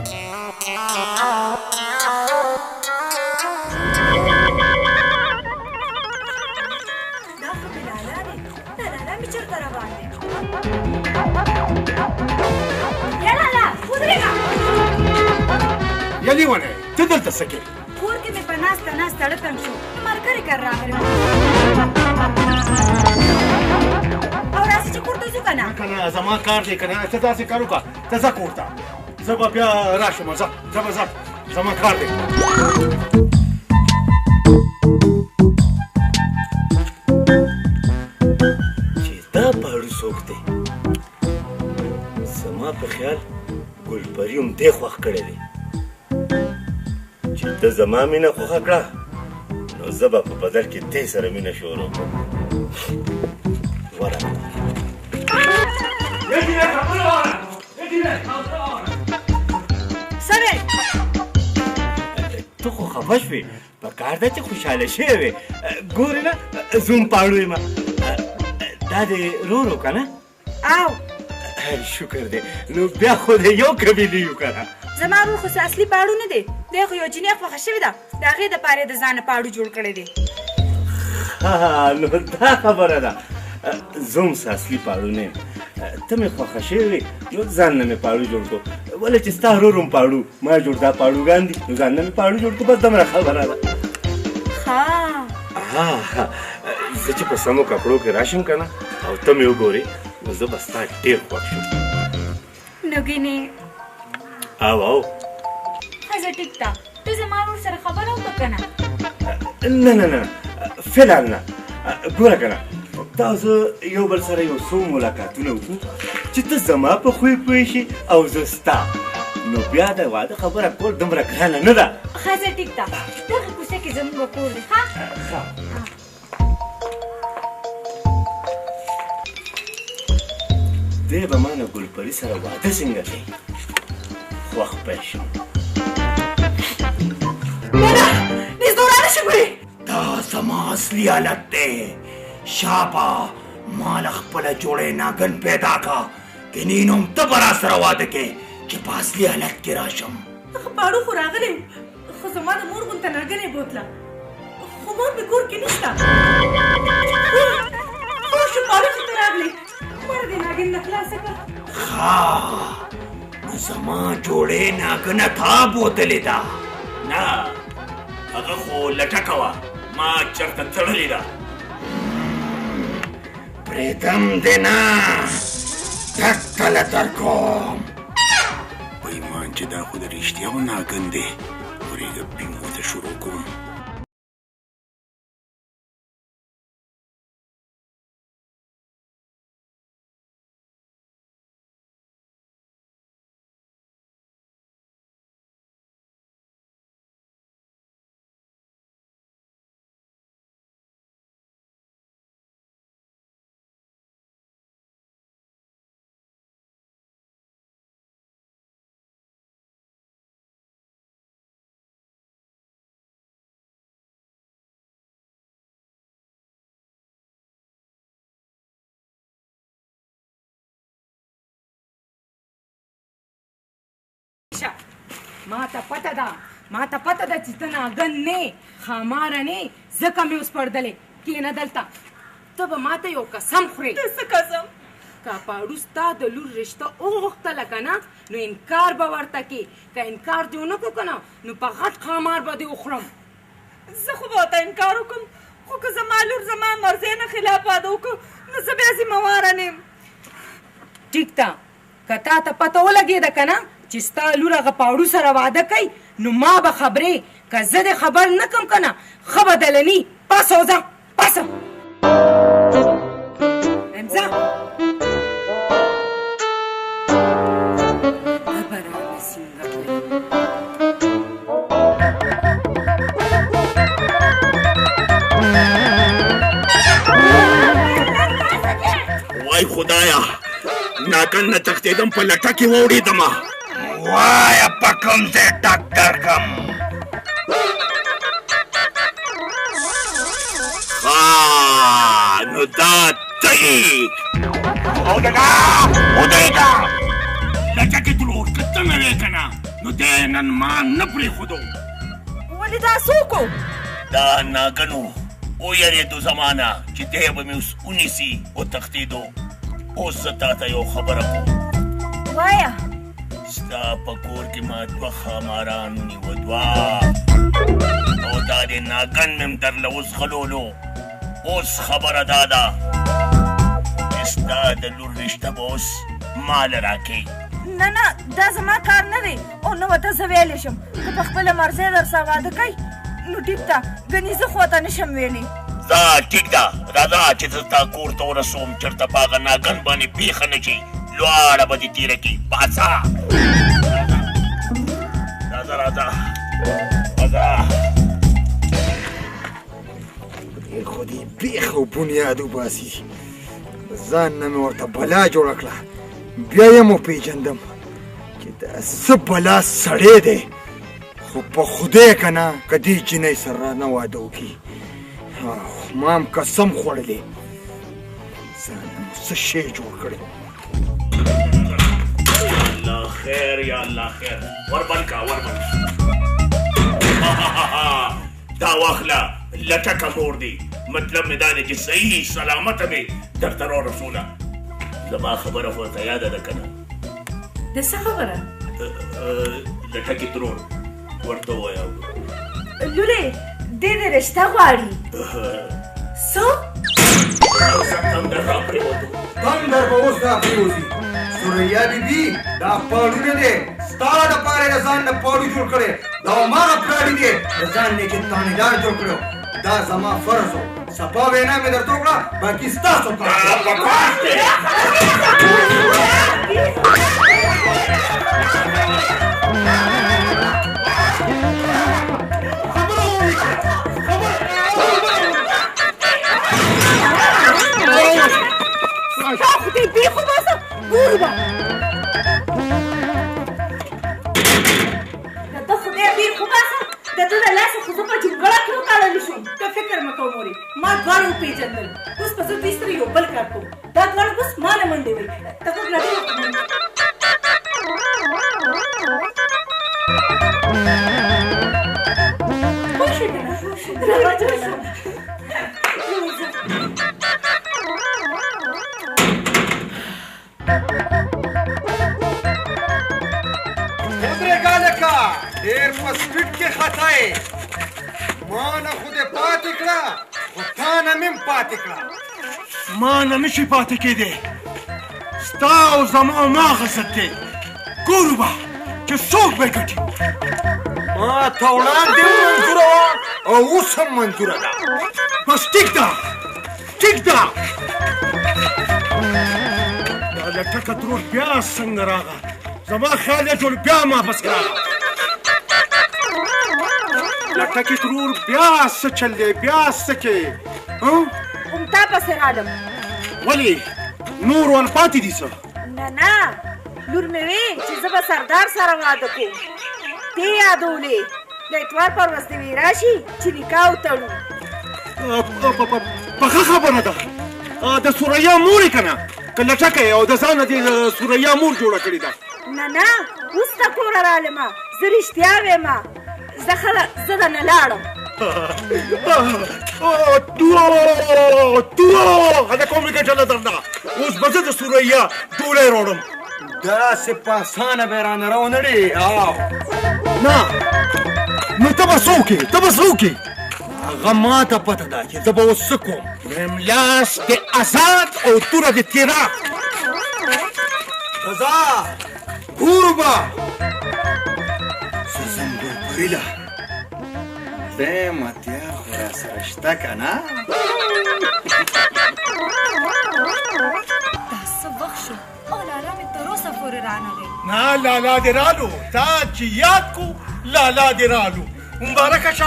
یا لیونی ته دلته څه کوې؟ کور کې مې په ناسته ناسته ړپم شو، ملګري کر راغلی او راځه چې کور ته ځو که نه. کنه زما کار دی کنه، ته داسې کار وکړه، ته ځه کور ته، زه به بیا راشم. ځه زما کار دی. چې دا پاړو څوک دی؟ زما په خیال ګلپري هم دې خوښ کړی دی چې ته زما مینه خوښه کړه، نو زه به په بدل کې دې سره مینه شروع کړم. ورغله سره ته خو خفه شوې، په کار ده چې خوشحاله شوې وې. ګورې نه زوم پاړو یم، دا دې رورو که نه؟ او شکر دی، نو بیا خو د یو قبیلې یو که نه؟ زما رور خو اصلي پاړو نه دی، دی خو یو جینۍ خوښه شوې ده، د هغې دپاره یې د ځانه پاړو جوړ کړی دی. نو دا خبره ده. زوم څه اصلي پاړو نه یم، ته مې خوښه شوې وې نو ځان نه مې پاړو جوړ کړو. ولې چې ستا رور هم پاړو ما جوړ دا پاړوګان دي، نو ځان نه مې پاړو جوړ کړو. بس دومره خبره ده. زه چې په سمو کپړو کې راشم که نه او ته مې وګورې، نو زه به ستا ډېر خوښ شم. نو ګینې او ښځه ټیک ده، ته زما رور سره خبره وکړه که نه؟ نه فعلا نه. ګوره که نه تاسو یو بل سره یو څو ملاقاتونه وکړو چې ته زما په خوی پوه شي او زه ستا، نو بیا د واده خبره کول دومره ګرانه نه ده. ښځه ټیک ده، دغه کوڅه کې زموږ کور دی. دی به ما نه ګلپري سره واده څنګه کوي؟ خوښ به شم. دا زما اصلي حالت دی. شابه ما له خپله جوړې ناګن پیدا کا، کنې نو هم ته به راسره واده کې چې په اصلي حالت کې راشم. پاړو خو راغلی و، خو زما د مور غونته ناګنې بوتله، خو مور مې کور کې نشته. خو شو پاړو چې ته راغلې، مړه دې ناګن نه خلاصه کړه. نو زما جوړې ناګنه تا بوتلې ده؟ نه، هغه خو لټکه وه، ما چېرته تړلې ده. پرېږدم دې نه، ټکله در کوم. پیمان چې دا خو د رښتیاو ناګن دی، ورېږه بیم ورته شروع کوم. ما ته پته ده چې ته ناګن نه، خاماره نه، ځکه مې اوس پړدلې. کښېنه دلته، ته به ما ته یو قسم خورې. ته څه قسم؟ که پاړو ستا د لور رشته وغوښتله که نه، نو انکار به ورته کې. که انکار دې ونه کړو که نه، نو په غټ خامار به دې وخورم. زه خو به ورته انکار وکړم خو که زما لور زما مرضۍ نه خلاف واده وکړو نو زه بیا ذمهواره نه یم ټیک ده که تا ته پته ولګېده که نه چې ستا لور هغه پاړو سره واده کوي نو ما به خبرې که زه دې خبر نه کړم که نه ښه به دلني پاس وځه پاسه ځه وای خدایا ناکن نه تښتېدم په لټه کې واوړېدم وایه په کوم ځای ټک درکم نو دا ته یې ودرېږه لټه کې تلور که ته نه وې که نه نو دی نن ما نه پرېښودو ولې دا څوک دا ناګنو ویرېدو زمانه چې دی به مې اوس ونیسي وتښتېدو اوس زه تا ته یو خبره کوم وایه ستا په کور کې ما دوه ښاماران ونیوه دوه او دا د ناګن مې هم درله اوس غلولو اوس خبره دا ده چې ستا د لور رشته به اوس ماله راکوي نه نه دا زما کار نه دی او نه ورته زه ویلی شم که په خپله مرضۍ در سره واده کوي نو ټیک ده ګنې زه خو ورته نه شم ویلی ځه ټیک ده راځه چې زه ستا کور ته ورسوم چېرته په هغه ناګن باندې پېښه نه شي لوړه به دې تېره کړي پاڅه راځه راځه راځه خو دې پېښه او بنیاد وباسي ځان نه مې ورته بلا جوړه کړه بیا یې مو پېژندم چې دا څه بلا سړی دی خو په خدای که نه که دې جینۍ سره رانه واده وکړي ما هم قسم خوړلی ځان نه مو څه شی جوړ کړی الله خیر یا الله خیر وربند کا وربند دا واخله لټکه مور دی مطلب مې دا دی چې صحیح سلامته مې درته را رسوله زما خبره خو ورته یاده ده که نه د څه خبره لټکې ترور ورته ووایه لورې دې دې رشته غواړي څه تندر را پرېوتو تندر به اوس را پرېوځي سوریا بیبي دا پاړونه دی ستا دپاره یې د ځان نه پاړو جوړ کړی دا هماغه پلاړي دی د ځان نه چې تانیدار جوړ کړی دا زما فرض و سبا وینا مې درته وکړه باقي ستاسو کار خدای بیخو باسه ګورو به د ده خدای بیخو باسه د ده د لاسه خو زه په جونګړه کې وتړلی شوم ته فکر مه کوه مورې ما دواړه وپېژندل اوس به زه دوی سره یو بل کار کوم دا دواړه اوس ما له منډې وي ته خو ګډې پوه شوې که نه ودرېږه لکه ډېر په سپیډ کې خطا یې ما نه خو دې پاتې کړه خو تا نه مې هم پاتې کړه ما نه نشي پاتې کېدی ستا او زما هماغه ضد دی ګورو به چې څوک به ګټي ما ته وړاندې منظوره وه او اوس هم منظوره ده بس ټیک ده ټیک ده دا لټکه ترور بیا څنګه راغه زما خیال یې ټول بیا ما پس راغه لټکې ترور بیا څه چل دی بیا څه کوې همتا پسې رالم ولې نور ور پاتې دي څه نه نه لور مې وی چې زه به سردار سره واده کوم دې یادولې د اتوار پر ورځ دې وی راشي چې نکاح وتړو پخه خبره ده د سوریا مور یې که نه که لټکه یې او د ځانه دې سوریا مور جوړه کړې ده نه نه اوس ته کوره رالمه زه رښتیا ویمه زه د نه لاړم هذا کوم کې چله درنه اوس به زه د سوریا ډولی راوړم داسې په اسانه به یې رانه راونړې نه نو ته به څه وکړې ته به څه وکړې هغه ما ته پته ده چې زه به اوس څه کوم دویم لاس د آزاد او توره د تیرا رضا ګورو به زه ځم ګلپري له درېیمه تیار خو راسره شته که نه دا څه وخت شو او لالا مې تر اوسه پورې رانغی نه لالا دې رالو تا چې یاد کو لالا دې رالو مبارکه شه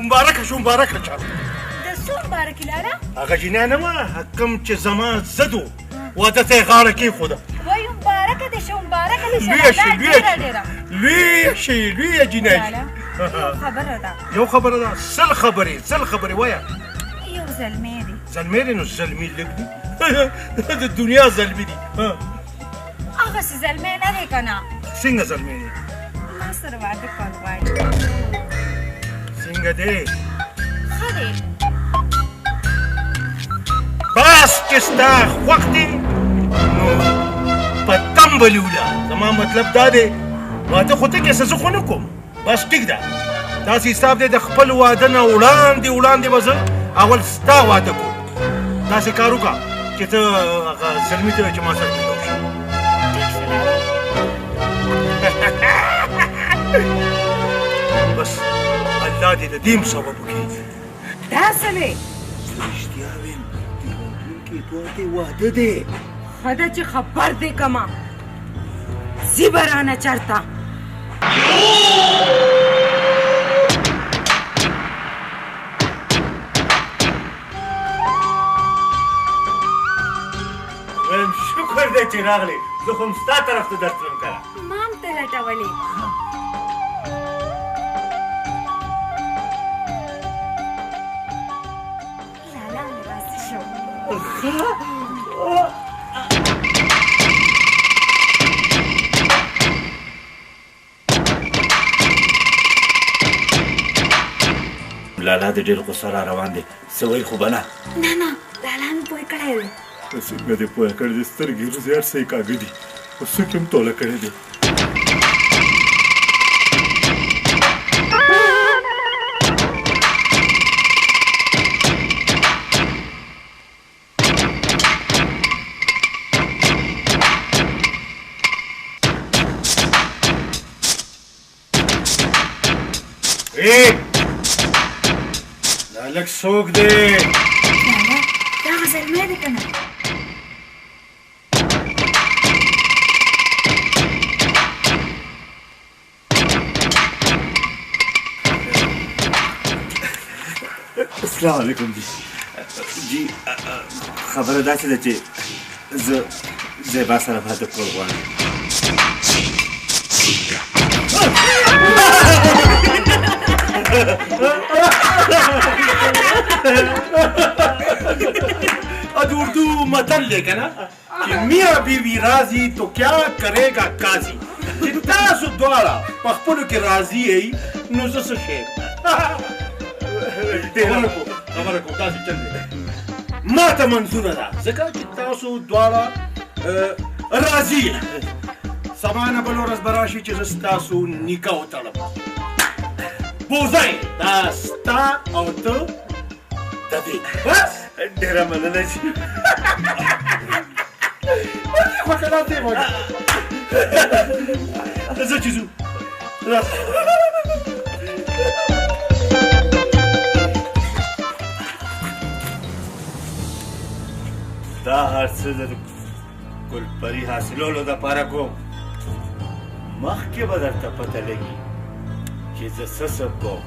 مبارکه شو مبارکه شه د څو مبارکې لالا هغه جینۍ نه وه کوم چې زما ضد و واده ته یې غاړه کېښوده وایي مبارکه دې شه مبارکه دې شه لویه شي لالا ډېره لویه شي لویه جینۍ لالا یو خبره ده یو خبره ده سل خبرې وایه یو زلمی دی زلمی دی نو زلمي لږ دي د دنیا زلمي دي هغسې زلمی نه دی که نه څنګه زلمی دی ما سره واده کول غواړي څنګه دی ښه دی بس چې ستا خوښ دی نو په تم به لیوله زما مطلب دا دی واده خو ته کې څه زه خو نه کوم بس ټیک ده داسې حساب دی د خپل واده نه وړاندې به زه اول ستا واده کوم داسې کار وکړه چې ته هغه زلمي ته چې ما سره پیدا وشي بس الله دې د دې سبب وکړي داسې دی رښتیا ویم د راتلونکي اتوار دی واده دی ښه ده چې خبر دې کما ځي به رانه چرته شکر دی چې راغلی زه خو هم ستا طرف ته درتلم که ما هم ته لټولې لالا مې راضي شو لالا د ډېر غوسه را روان دی څه وایي خو به نه نه لالا مې پوه کړی دی څنګه دې پوه کړی دې سترګې روزي هر څه یې کاږه دي خو څوک یې هم توله کړی دی دا لږ څوک دی لالا دا هغه زلمی دی که نه السلام علیکم جی خبره داسې ده چې زه زیبا سره واده کول غواړم اد اردو متل دی که نه چې میاں بیوی راضي تو کیا کرے گا قاضي چې تاسو دواړه په خپلو کې راضي یئ نو زه څه شی خبره کوم داسې چل دی ما ته منظوره ده ځکه چې تاسو دواړه راضي یئ سبا نه بله ورځ به راشي چې زه ستاسو نیکه وتړم بوزی دا ستا او ته د دې بس ډېره مننه چې خوښه ده دې وږه زه چې ځو دا هر څه د ګلپري حاصلولو دپاره کوم مخکې به درته پته لګي چې زه څه کوم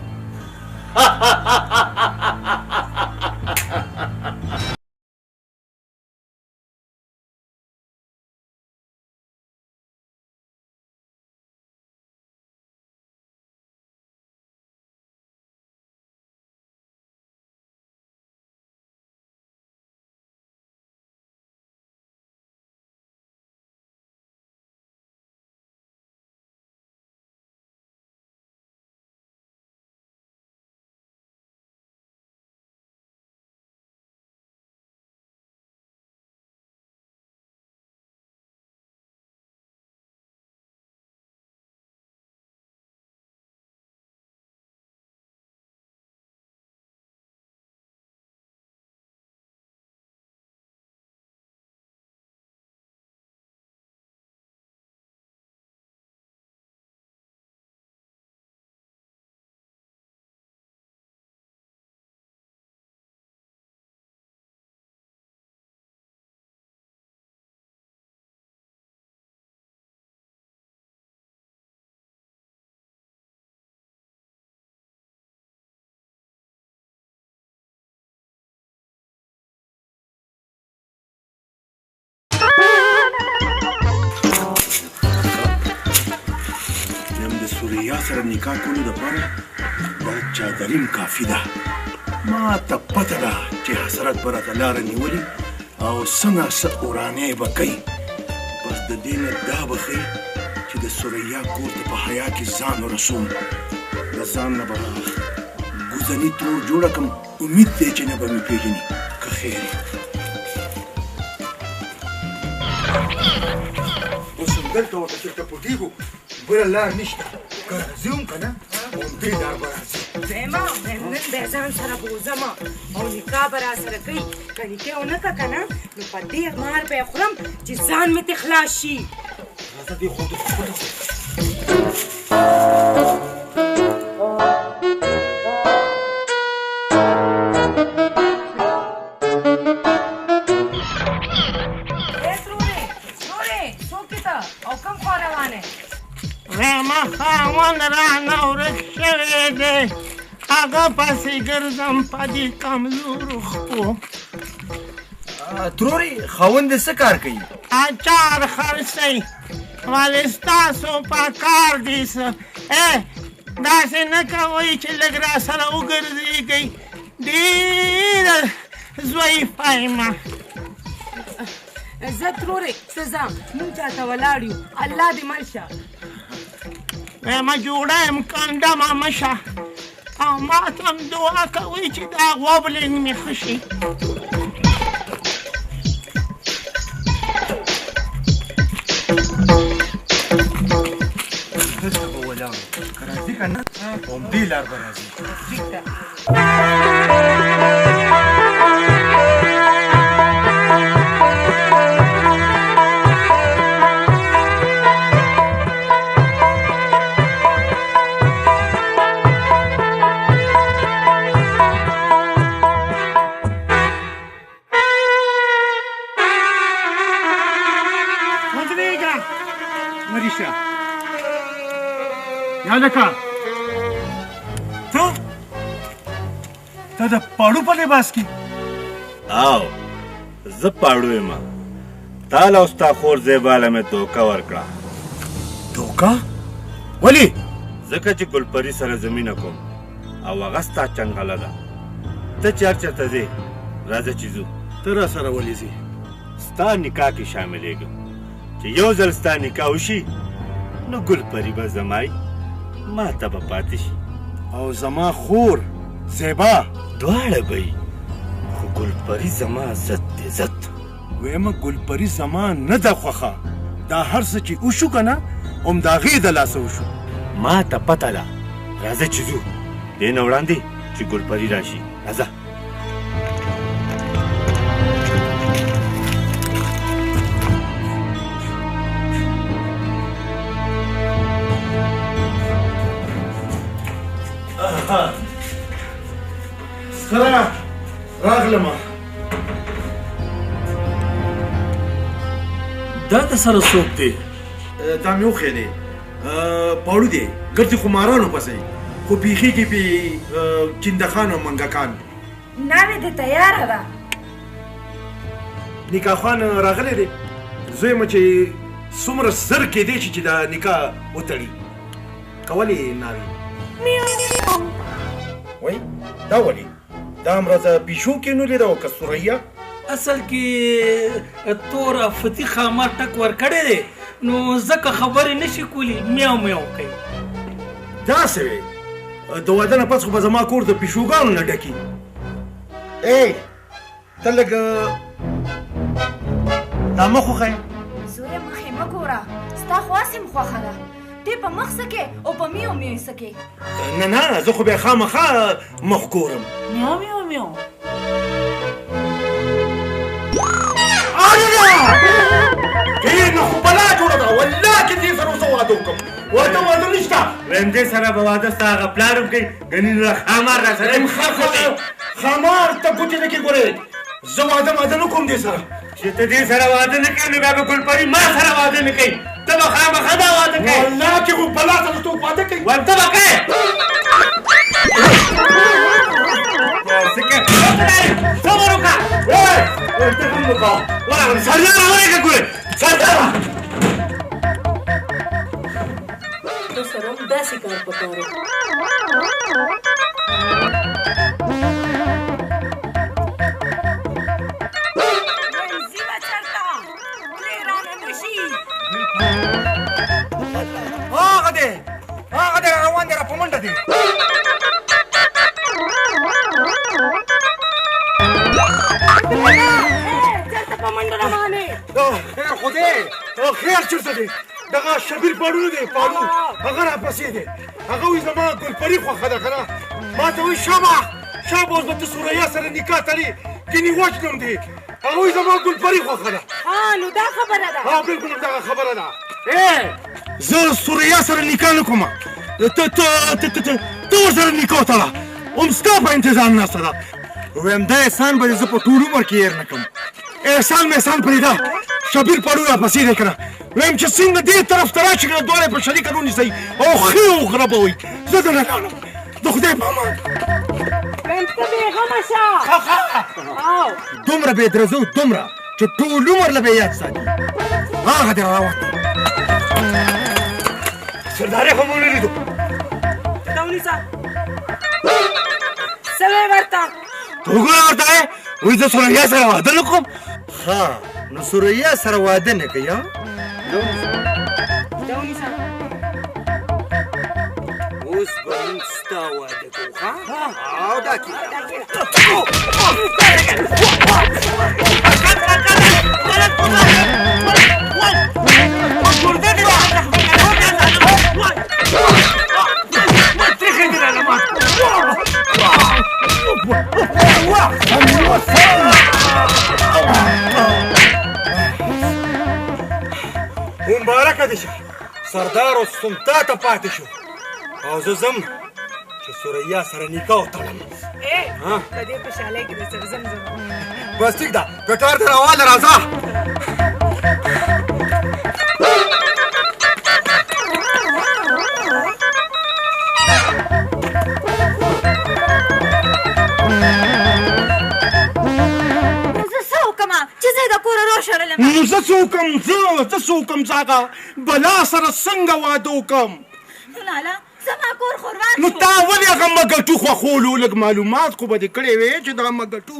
نکاح کولو دپاره دا چادرین کافي ده. ما ته پته ده چې حسرت به راته لاره نیولي او څه ناڅه ورانۍ به کوي. بس د دې نه دا به ښایي چې د سریا کور ته په حیا کې ځان ورسوم. د ځان نه به ګوزني تور جوړه کړم. امید دی چې نه به مې پېژني. که خیر اوس همدلته ورته چېرته پټېږو، بله لار نشته. که راځي هم که نه همدې لار به راځي. زما نن به ځان سره بوځمه او نکاح به راسره کوي. که نکاح ونه کړه که نه نو په دې مار به یې خورم چې ځان مې ترې خلاص شي. راځه دې خوا ته خاوند رانه ورک شوی دی، هغه پسې ګرځم په دې کمزورو خپو. ترورې خاوند دې څه کار کوي؟ اچار خرڅوي. ولې ستاسو په کار دي څه؟ داسې نه کوئ چې لږ راسره وګرځېږئ. ډېره ضعیفه یم. زه ترورې څه ځم، مونږ چاته ولاړ یو. الله دې مل شه. ما جوړه یم کنډمه مشه او ما ته هم دعا کوئ چې دا غوبلینګ مې ښه شي. دلته به ولاړ یو. که راځي که نه همدې لار به راځي. هلکه ته د پاړو په لباس کې؟ او زه پاړو یم. تاله او ستا خور زیباله مې دوکه ورکړه. دوکه؟ ولې؟ ځکه چې ګلپري سره زمینه کوم او هغه ستا چنګله ده. ته چې هر چېرته ځې راځه چې ځو. ته را سره ولې ځې؟ ستا نکاح کې شاملېږم. چې یو ځل ستا نکاح وشي نو ګلپري به زمای ما ته به پاتې شي او زما خور زیبا دواړه به یي. خو ګلپري زما عزت دی عزت. ویمه ګلپري زما نه ده خوښه. دا هر څه چې وشو که نه هم د هغې د لاسه وشو. ما ته پته ده. راځه چې ځو. دې نه وړاندې چې ګلپري راشي. راځه. سره راغلمه. دا د سره څوک دی؟ دا مې وښیدې. پاړو دی. ګرځي خو مارانو پسې خو بیخیږي پې چندخان او منګکان. ناوې دې تیاره ده. نکاح خوان راغلی دی. زوی یم چې څومره زر کېدی شي چې دا نکاح وتړي. که ولې ناوې؟ وای دا ولې؟ دا هم راځه پیشو کې نولې ده او که سریا؟ اصل کې تور فتي خامار ټک ورکړی دی نو ځکه خبرې نشي کولی. میاو میاو کوي. داسې وې. د واده نه پس خو به زما کور د پیشوګانو نه ډکي. ته لږ دا مخ وښیه. زویه مخې مه ګوره. ستا خو هسې م خوښه ده. دې په مخ سکې او په میو میو سکې. نه نه زه خو بیا خامخا مخ ګورم. میاو میاو میاو. نه خو بلا جوړه ده. والله چې دې سره زه واده وکړم. واده نشته. ویم دې سره به واده ستا هغه پلار هم کوي. ګنې نو خامار را سره خامار ته ګوتې نه کې ګورې. زه واده نه کوم دې سره. چې ته دې سره واده نه کوې نو بیا به ګلپري ما سره واده نه کوي. ته به خامخا دا واده کوې. والله چې خو بلا ته څوک واده کوي. ورته به کوې. صبر وکړه. ته هم وکړه. ورغلم سردار راولېږه ګورې. سردار تو سره هم داسې داسې کار پکار و. هغه دی روان دی را په منډه دی. چېرته په منډه روانې؟ خدای خیال چېرته دی؟ دغه شبیر پاړو دی پاړو هغه راپسې دی. هغه وایي زما ګلپري خوښه ده که نه. ما ته وایي شابه اوس به ته سوریا سره نکاح تړي ګینې وجنم دی. هغه وایي زما ګلپري خوښه ده. نو دا خبره ده. بالکل دغه خبره ده. زه سوریا سره نکاح نه کوم. ته ورسره نکاح وتړه. هم ستا په انتظار ناسته ده. ویم دا احسان به زه په ټول عمر کې هېر نه کړم. احسان مې احسان پرېږده. شبیر پاړو راپسې دی که نه. ویم چې څنګه دې طرف ته راشي که نه دواړه یې په شریکه ونیسئ او ښې وغربوئ. زه دننه لاړم. د خدای په امان. ویم ته بېغمه شه. دومره بې درزه و دومره چې ټول عمر له بې یاد ساتي. هغه دی روان دی. سردارې خو مو نه لیدو. ته ونیسه. څه ویې ورته؟ ته وګوره ورته یې وایي زه سوریا سره واده نه کوم. ښه نو سوریا سره واده نه کوي ها؟ ته ونیسه. اوس به موږ ستا واده کوو ښه؟ او دا کېږي. مبارکه دې شه. سردار اوس سلطا ته پاتې شو او زه ځم چې سوریا سره نکاح وتړم. په دې خوشحالۍ کې درسره ځم. بس ټیک ده ګټار دې روانه راځه. نو زه څه وکړم زه څه وکړم ځاګه بلا سره څنګه واده وکړم؟ لالا زما کور خو روان نو تا ولې هغه مګټو خوښولو لږ معلومات خو به دې کړی وې چې دا مګټو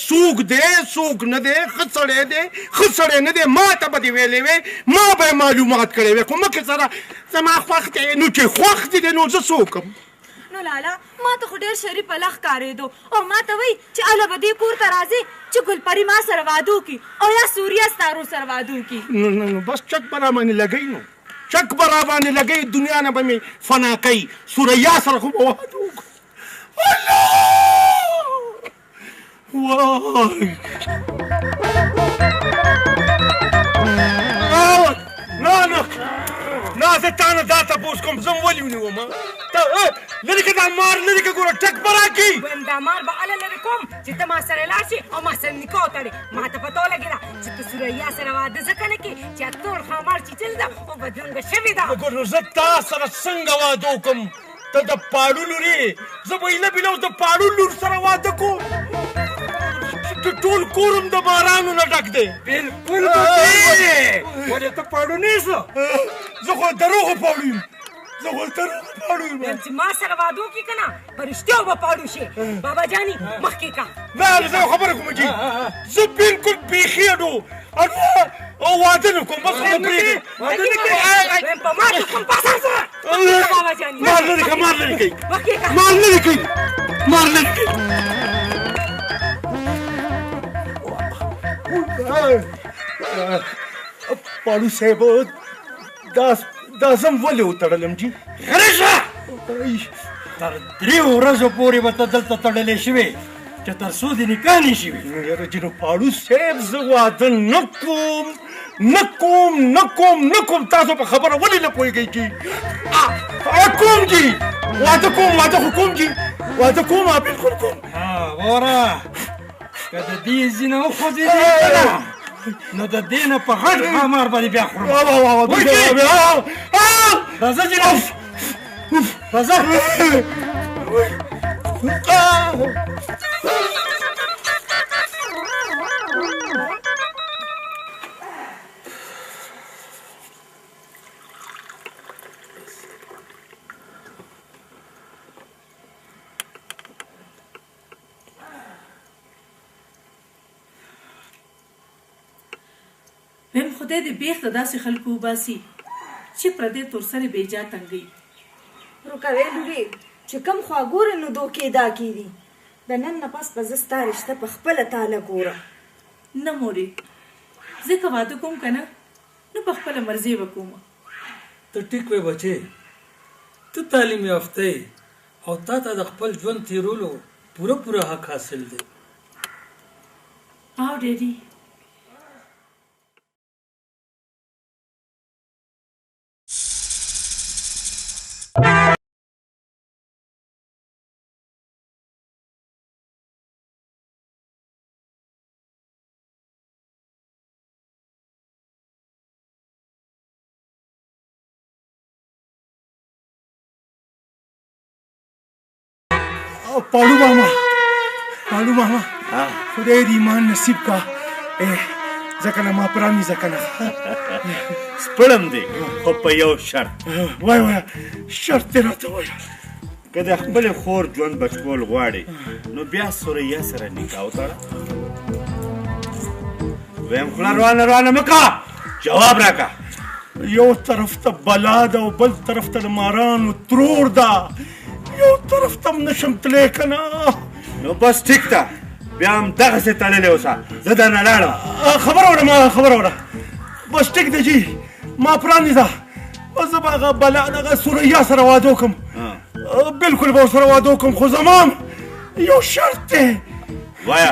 څوک دی څوک نه دی ښه سړی دی ښه سړی نه دی ما ته به دې ویلې وې ما به یې معلومات کړی وې خو مکې سره زما خوښ دی نو چې خوښ دی دی نو زه څه وکړم؟ نو لالا ما ته خو ډېر شریف پلخ ښکارېدو او ما ته وایي چې اله به دې کور ته راځې چې ګلپري ما سره واده وکړي او یا سوریا ستارو سره واده وکړي. نو بس چک به راباندې لګوي نو چک به راباندې لګوي دنیا نه به مې فنا کوي سوریا سره خو به واده وکړو. وای نه زه تا نه دا تپوس کوم زه م ولې ونیوم لرې که دا مار لرې که ګوره ټک به راکړي. ویم دا مار به هله لرې کوم چې ته ما سره لاړ شې او ما سره نکاح وتړې. ما ته پته ولګېده چې ته سوریا سره واده ځکه نه کوې چې ټول ښامار چیچل ده او بدرنګه شوې ده. ګور نو زه تا سره څنګه واده وکړم؟ ته د پاړو لور یې زه به ایله بیله د پاړو لور سره واده کوم ټول کورم د بارانو نه ډک دی. بالکل ولې ته پاړو نه یې زه خو دروغو پاړو یم زه خو دروغو پاړو یم. چې ما سره واده وکړي که نه په رښتیا به پاړو شي. بابا جاني مخکې کا نه زه یو خبره کوم جي زه بالکل بیخي اډو او واده نه کوم بس خو نه پرېږدې په ما ته کوم پاسه بابا جاني مار لرې که مار لرې کوي مخکې کا مار لرې کوي مار لرې کوي. پاړو صاحب دا زم ولې وتړلم جي؟ غلی شه تر 3 ورځو پورې به ته دلته تړلی شوې چې تر څو دې نکاح نه شي وي. یاره جي نو پاړو صاحب زه واده نه کوم تاسو په خبره ولې نه پوهېږئ جي؟ کوم جي واده کوم خو کوم جي واده کوم بالکل کوم. واره که د دې ځینه وخوځېدې که نه نو د دې نه په غټ ښامار باندې بیا خورم. راځه جناب راځه. خدای دې بیخ د داسې خلکو وباسي چې پردې تورسرې بېجا تنګوي. روکوې لورې چې کم خوا ګورې نو دوکې دا کېدي. د نن نه پس به زه ستا رشته په خپله تاله ګورم. نه مورې زه که واده کوم که نه نو په خپله مرضي به کوم. ته ټیک وې بچې، ته تعلیم یافته یې او تا ته د خپل ژوند تېرولو پوره حق حاصل دی. او ډېډي پاړو ماما خدای دې ایمان نصیب کا ځکه نه ما پرانی ځکه نه سپړم دی خو په یو شرط. وای شرط دې راته وایه. که د خپلې خور ژوند بچکول غواړې نو بیا سوریا سره نکاح وتړه. ویم خوله روانه مه کوه، جواب راکړه. یو طرف ته بلا ده او بل طرف ته د مارانو ترور ده. یو طرف ته هم نشم تلی که نه. نو بس ټیک ده، بیا هم دغسې تړلی اوسه، زه درنه لاړم. خبره وړه بس ټیک ده جي، ما پرانیزه. زه به هغه بلا دغه سوریا سره واده وکړم، بلکل به ورسره واده وکړم، خو زما یو شرط دی. وایه.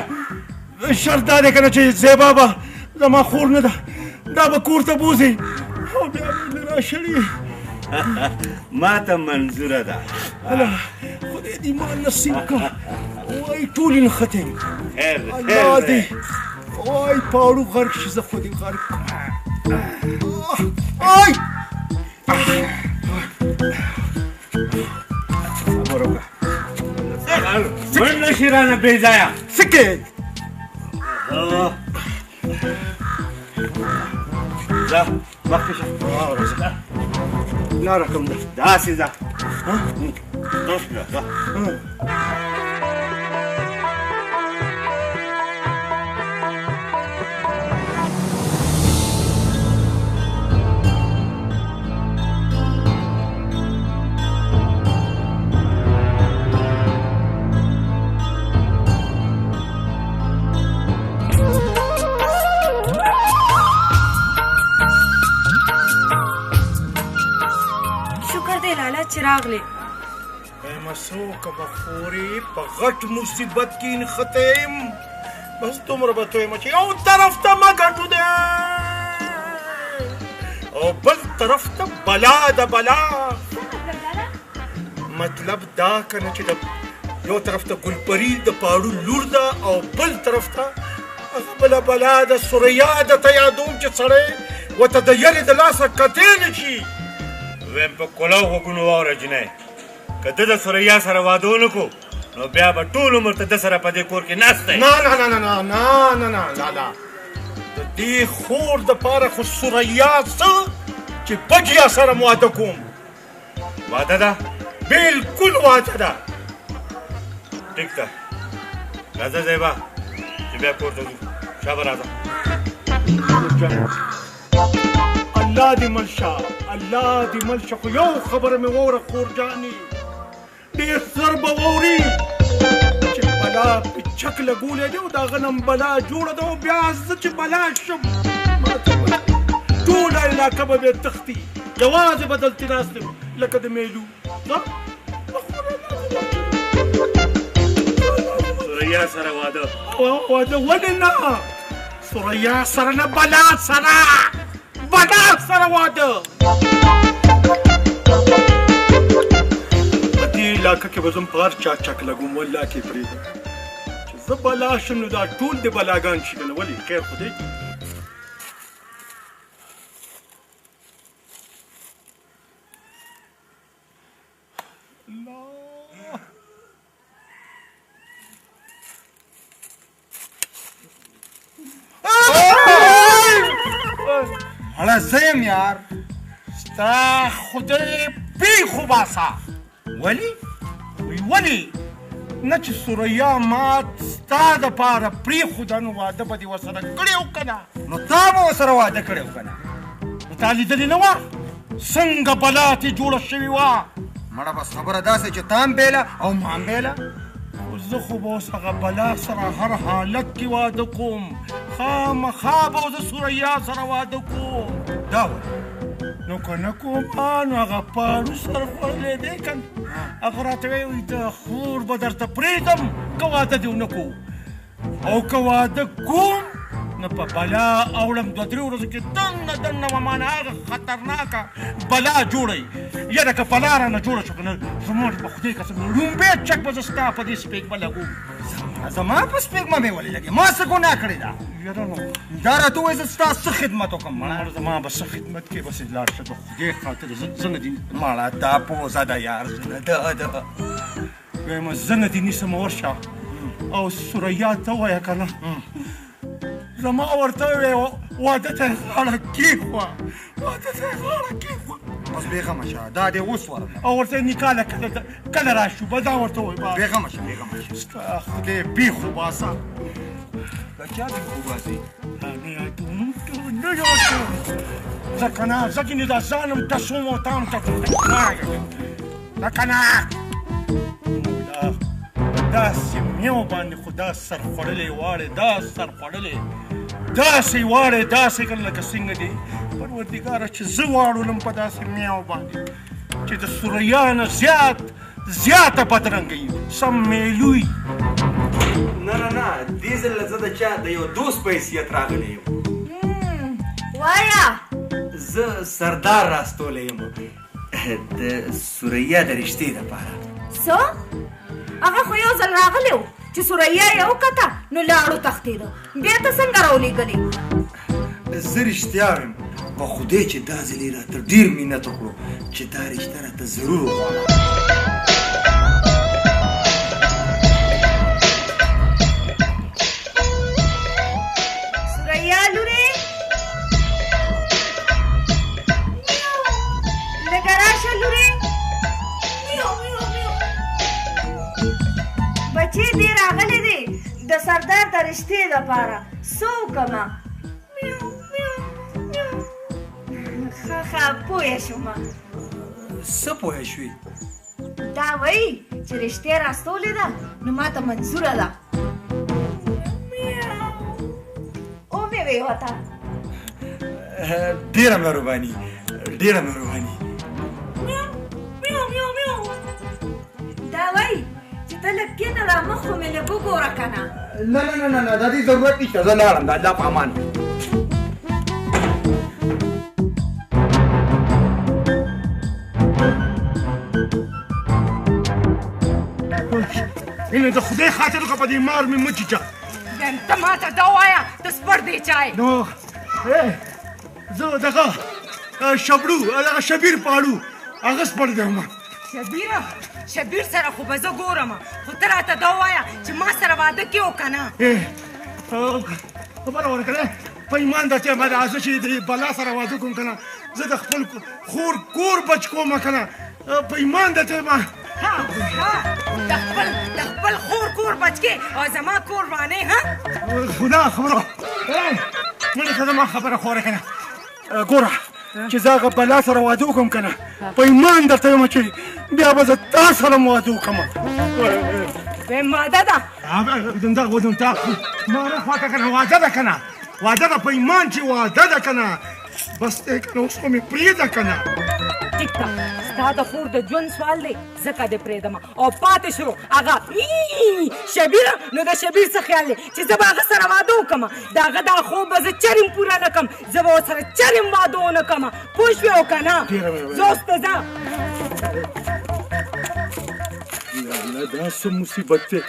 شرط دا دی که نه چې زیبا به زما خور نه ده، دا به کور ته بوځي او بیا به مې راشړي. ما ته منظوره ده. خدای دې ما نصیب که. وای ټول یې نښتې خیر الله دې. وای پاړو غرق شي، زه خو دې غرق کړم. آی خبر وکړه، مړ نه شي رانه بې ځایه. څه کې ځه مخکې شه. لاره کوم ده داسې ځه. چې راغلې. وایم څه وکړمه خورې، په غټ مصیبت کې نښتی یم. بس دومره به تویم چې یو طرف ته مګټو دی او بل طرف ته بلا ده بلا. مطلب دا که نه چې د یو طرف ته ګلپري د پاړو لور ده او بل طرف ته هغه بله بلا ده سوریا ده. ته یادوم چې سړی ورته د یرې د لاسه کتې نه شي. ویم په کلو غوږونو واوره جینۍ، که ده د سوریا سره واده ونه کړو نو بیا به ټول عمر ته ده سره په دې کور کې ناست دی. نه د دې خور دپاره خو سوریا څه چې بجیا سره م واده کوم. واده ده؟ بلکل واده ده. ټیک ده، راځه زیبا چې بیا کور ته ځو. شابه راځه. الله دې مل شه. خو یو خبره مې واوره خور جانې، ډېر زر به واوري چې بلا پچک لګولی دی او د هغه نه بلا جوړه ده او بیا زه چې بلا شم ټوله علاقه به بې تښتي. یوازې به دلتې ناست یم لکه د میلو. سوریا سره واده ولې نه؟ سوریا سره نه، بلا سره واده. په دې علاقه کې به زم په هر چا چک لګوم. والله کې پرېږدم چې زه بلا شم نو دا ټول د بلاګان شي که نه. ولې خیر خو دی. اړه زه یم یار، ستا خدای پیښو باسه. ولې نه چې سوریا مات ستا دپاره پرېښوده نو واده به دې ورسره کړی و که نه؟ نو تا به ورسره واده کړی و که نه نو تا لیدلې نه وه څنګه بلا ترې جوړه شوې وه مړه بس خبره داسې چې تا هم بیله او ما هم بیله خو زه خو به اوس هغه بلا سره هر حالت کې واده کوم خامخا به زه سوریا سره واده کوم دا وایي نو که نه کوم نو هغه پاړو سر خوړلی دی که نه هغه راته وایي د خور به درته پرېږدم که واده دې ونه کوو او که واده کوم نو په بلا اوړم 2-3 ورځو کې دننه دننه به مانه هغه خطرناکه بلا جوړوي یاره که بلا رانه جوړه شو که نه زموږ په خدای قسم لومبی چک به زه ستا په دې سپېږمه لګوم زما په سپېږمه مې ولې لګې ما څه ګناه کړې ده یاره نو دا راته ووایي زه ستا څه خدمت وکړم مړه زما به څه خدمت کې بس لاړ شه د خدای خاطر زه نه دي مړه دا پوزه ده یار زه نه ده وایم زه نه دي نیسم ورشه او سوریا ته ووایه که نه زما ورته ووایه واده ته یې غاړه کېښوه واده ته یې غاړه کېښوه بس بېغمه شه دا دې اوس ورم او ورته یې نکاله کله راشو به دا ورته ووایي بېغمه شه بېغمه شه ستا خدای بیخ وباسه دا چا بیخ وباسي نه یادونکو نه یادوم ځکه نه ځکه نه دا ځانم ته سوم او تام ته ځکه نه داسې میو باندې خو دا سر خوړلی واړې دا سر خوړلی داسې واړې داسې کړه لکه څنګه دی پروردګاره چې زه واړولم په داسې میو باندې چې د سوریا نه زیاته بدرنګه یي سم میلوي نه نه نه دې ځل زه د چا د یو دوست په حیثیت راغلی یم وایه زه سردار راستولی یم د سوریا د رشتې دپاره څه هغه خو یو ځل راغلی و چې سوریا یې وکته نو لاړو تښتېده بیا ته څنګه راولېږلې زه رښتیا ویم په خدای چې دا ځل یې راته ډېر مینت وکړو چې دا رشته راته ضرور وغواړه سوریا لورې لږه راشه لورې بچې دې راغلی دی د سردار د رشتې دپاره څه وکړمه ښه پوه شومه څه پوه شوې دا وایي چې رشتې راستولې ده نو ما ته منظوره ده ومې ویې وته ډېره مهرباني ډېره مهرباني دا وایي چې ته لږ کښېنه را مخ خو مې لږ وګوره که نه نه نه نه نه د دې ضرورت نشته زه لاړم د الله په امان مینه د خدای خاطر وکړه په دې مار مې مه چیچه ته ماته دا ووایه ته سپر دی چای نو زه دغه شبړو دغه شبیر پاړو هغه سپر دی ما شبیر سره خو به زه ګورم خو ته راته دا ووایه چې ما سره واده کې و که نه خبره ورکړه په ایمان د چې ما زه چې د بلا سره واده کوم که نه زه د خپل خور کور بچ کوم که نه په ایمان د چې ما د خپل خور کور بچ کې او زما کور باندې خدا خبره مړه که زما خبره خوره که نه ګوره چې زه هغه بلا سره واده وکړم که نه په ایمان درته یم چې بیا به زه تا سره م واده وکړم وایم واده ده دا مانه خواته که نه واده ده که نه واده ده په ایمان چې واده ده که نه بس دی که نه اوس خو مې پرېږده که نه ټیک ده ستا د خور د ژوند سوال دی ځکه دې پرېږدم او پاتې شروع هغه شبیره نو د شبیر څه خیال دی چې زه به هغه سره واده وکړم د هغه دا خوب به زه چرم پوره نه کړم زه به ورسره چرم واده ونه کړم پوه شوې او که نه زه اوس ته ځه الله دا څه مصیبت دی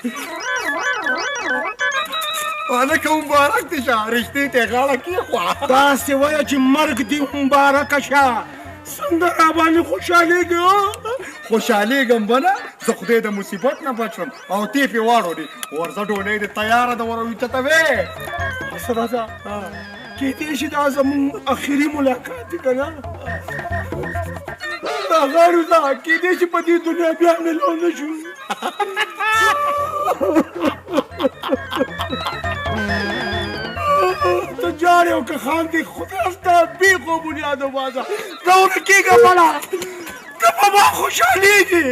واده که مبارک دې شه رشتې ته یې غاړه کېښوه داسې وایه چې مرګ دې مبارکه شه څنګه راباندې خوشحالېږې خوشحالېږم به نه زه خدای د مصیبت نه بچ شم او تیف یې واړولې ورځه ډوډۍ دې تیاره ده ور اوچتوې سره ده کېدای شي دا زموږ اخري ملاقات دی که نه دا غاړو ده کېدای شي په دې دنیا بیا مېلو نه شو ته جان ژاړې او که خاندې خدای ستا بې خو بنیاد وباسه زه ورکېږه بله ته په ما خوشحالېږې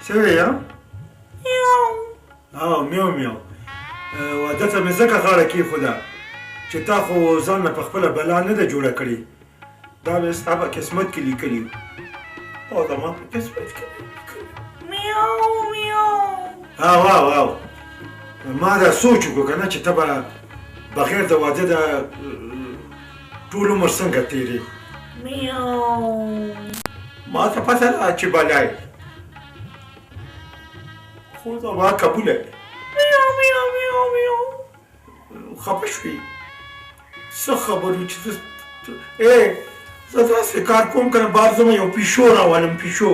څه وایې میو میو واده ته مې ځکه غاړه کېښوده چې تا خو ځان نه په خپله بلا نه ده جوړه کړې دا مې ستا په قسمت کې لیکلي او زما په قسمت کې او ما دا سوچ وکړو که نه چې ته به بغیر د واده د ټول عمر څنګه تېرې ما ته پته ده چې بلای خو زما قبوله خفه شوې څه خبرو چې زه داسې کار کوم که نه بار ځم یو پیشو راولم پیشو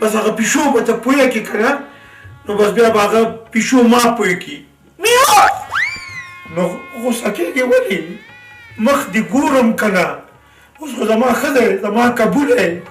بس هغه پیشو به ته پوهه کړي که نه نو بس بیا به هغه پیشو ما پوه کړي نو غوسه کېږې ولې مخ دې ګورم که نه اوس خو زما ښه دی زما قبوله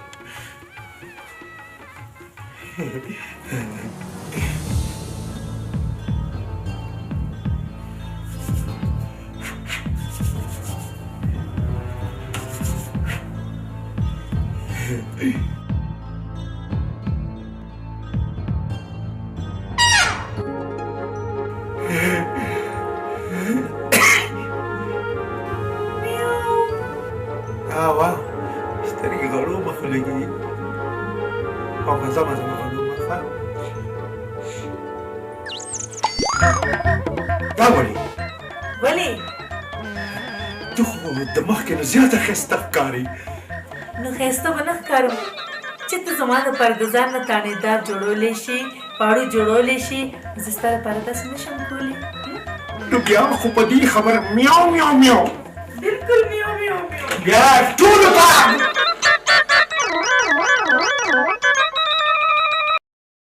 سترګې غړو مخ لګي او مزه مزه غړو مخ دا ولې ته خو د مخکې نه زیاته ښایسته ښکارې نو ښایسته به نه ښکارم چې ته زما دپاره د ځان نه تانېدار جوړولی شي پاړو جوړولی شي زه ستا لپاره داسې نه شم کولی نو بیا خو په دې خبره میاو میاو میاو بلکل میاو میاو میاو بیا ټولو ته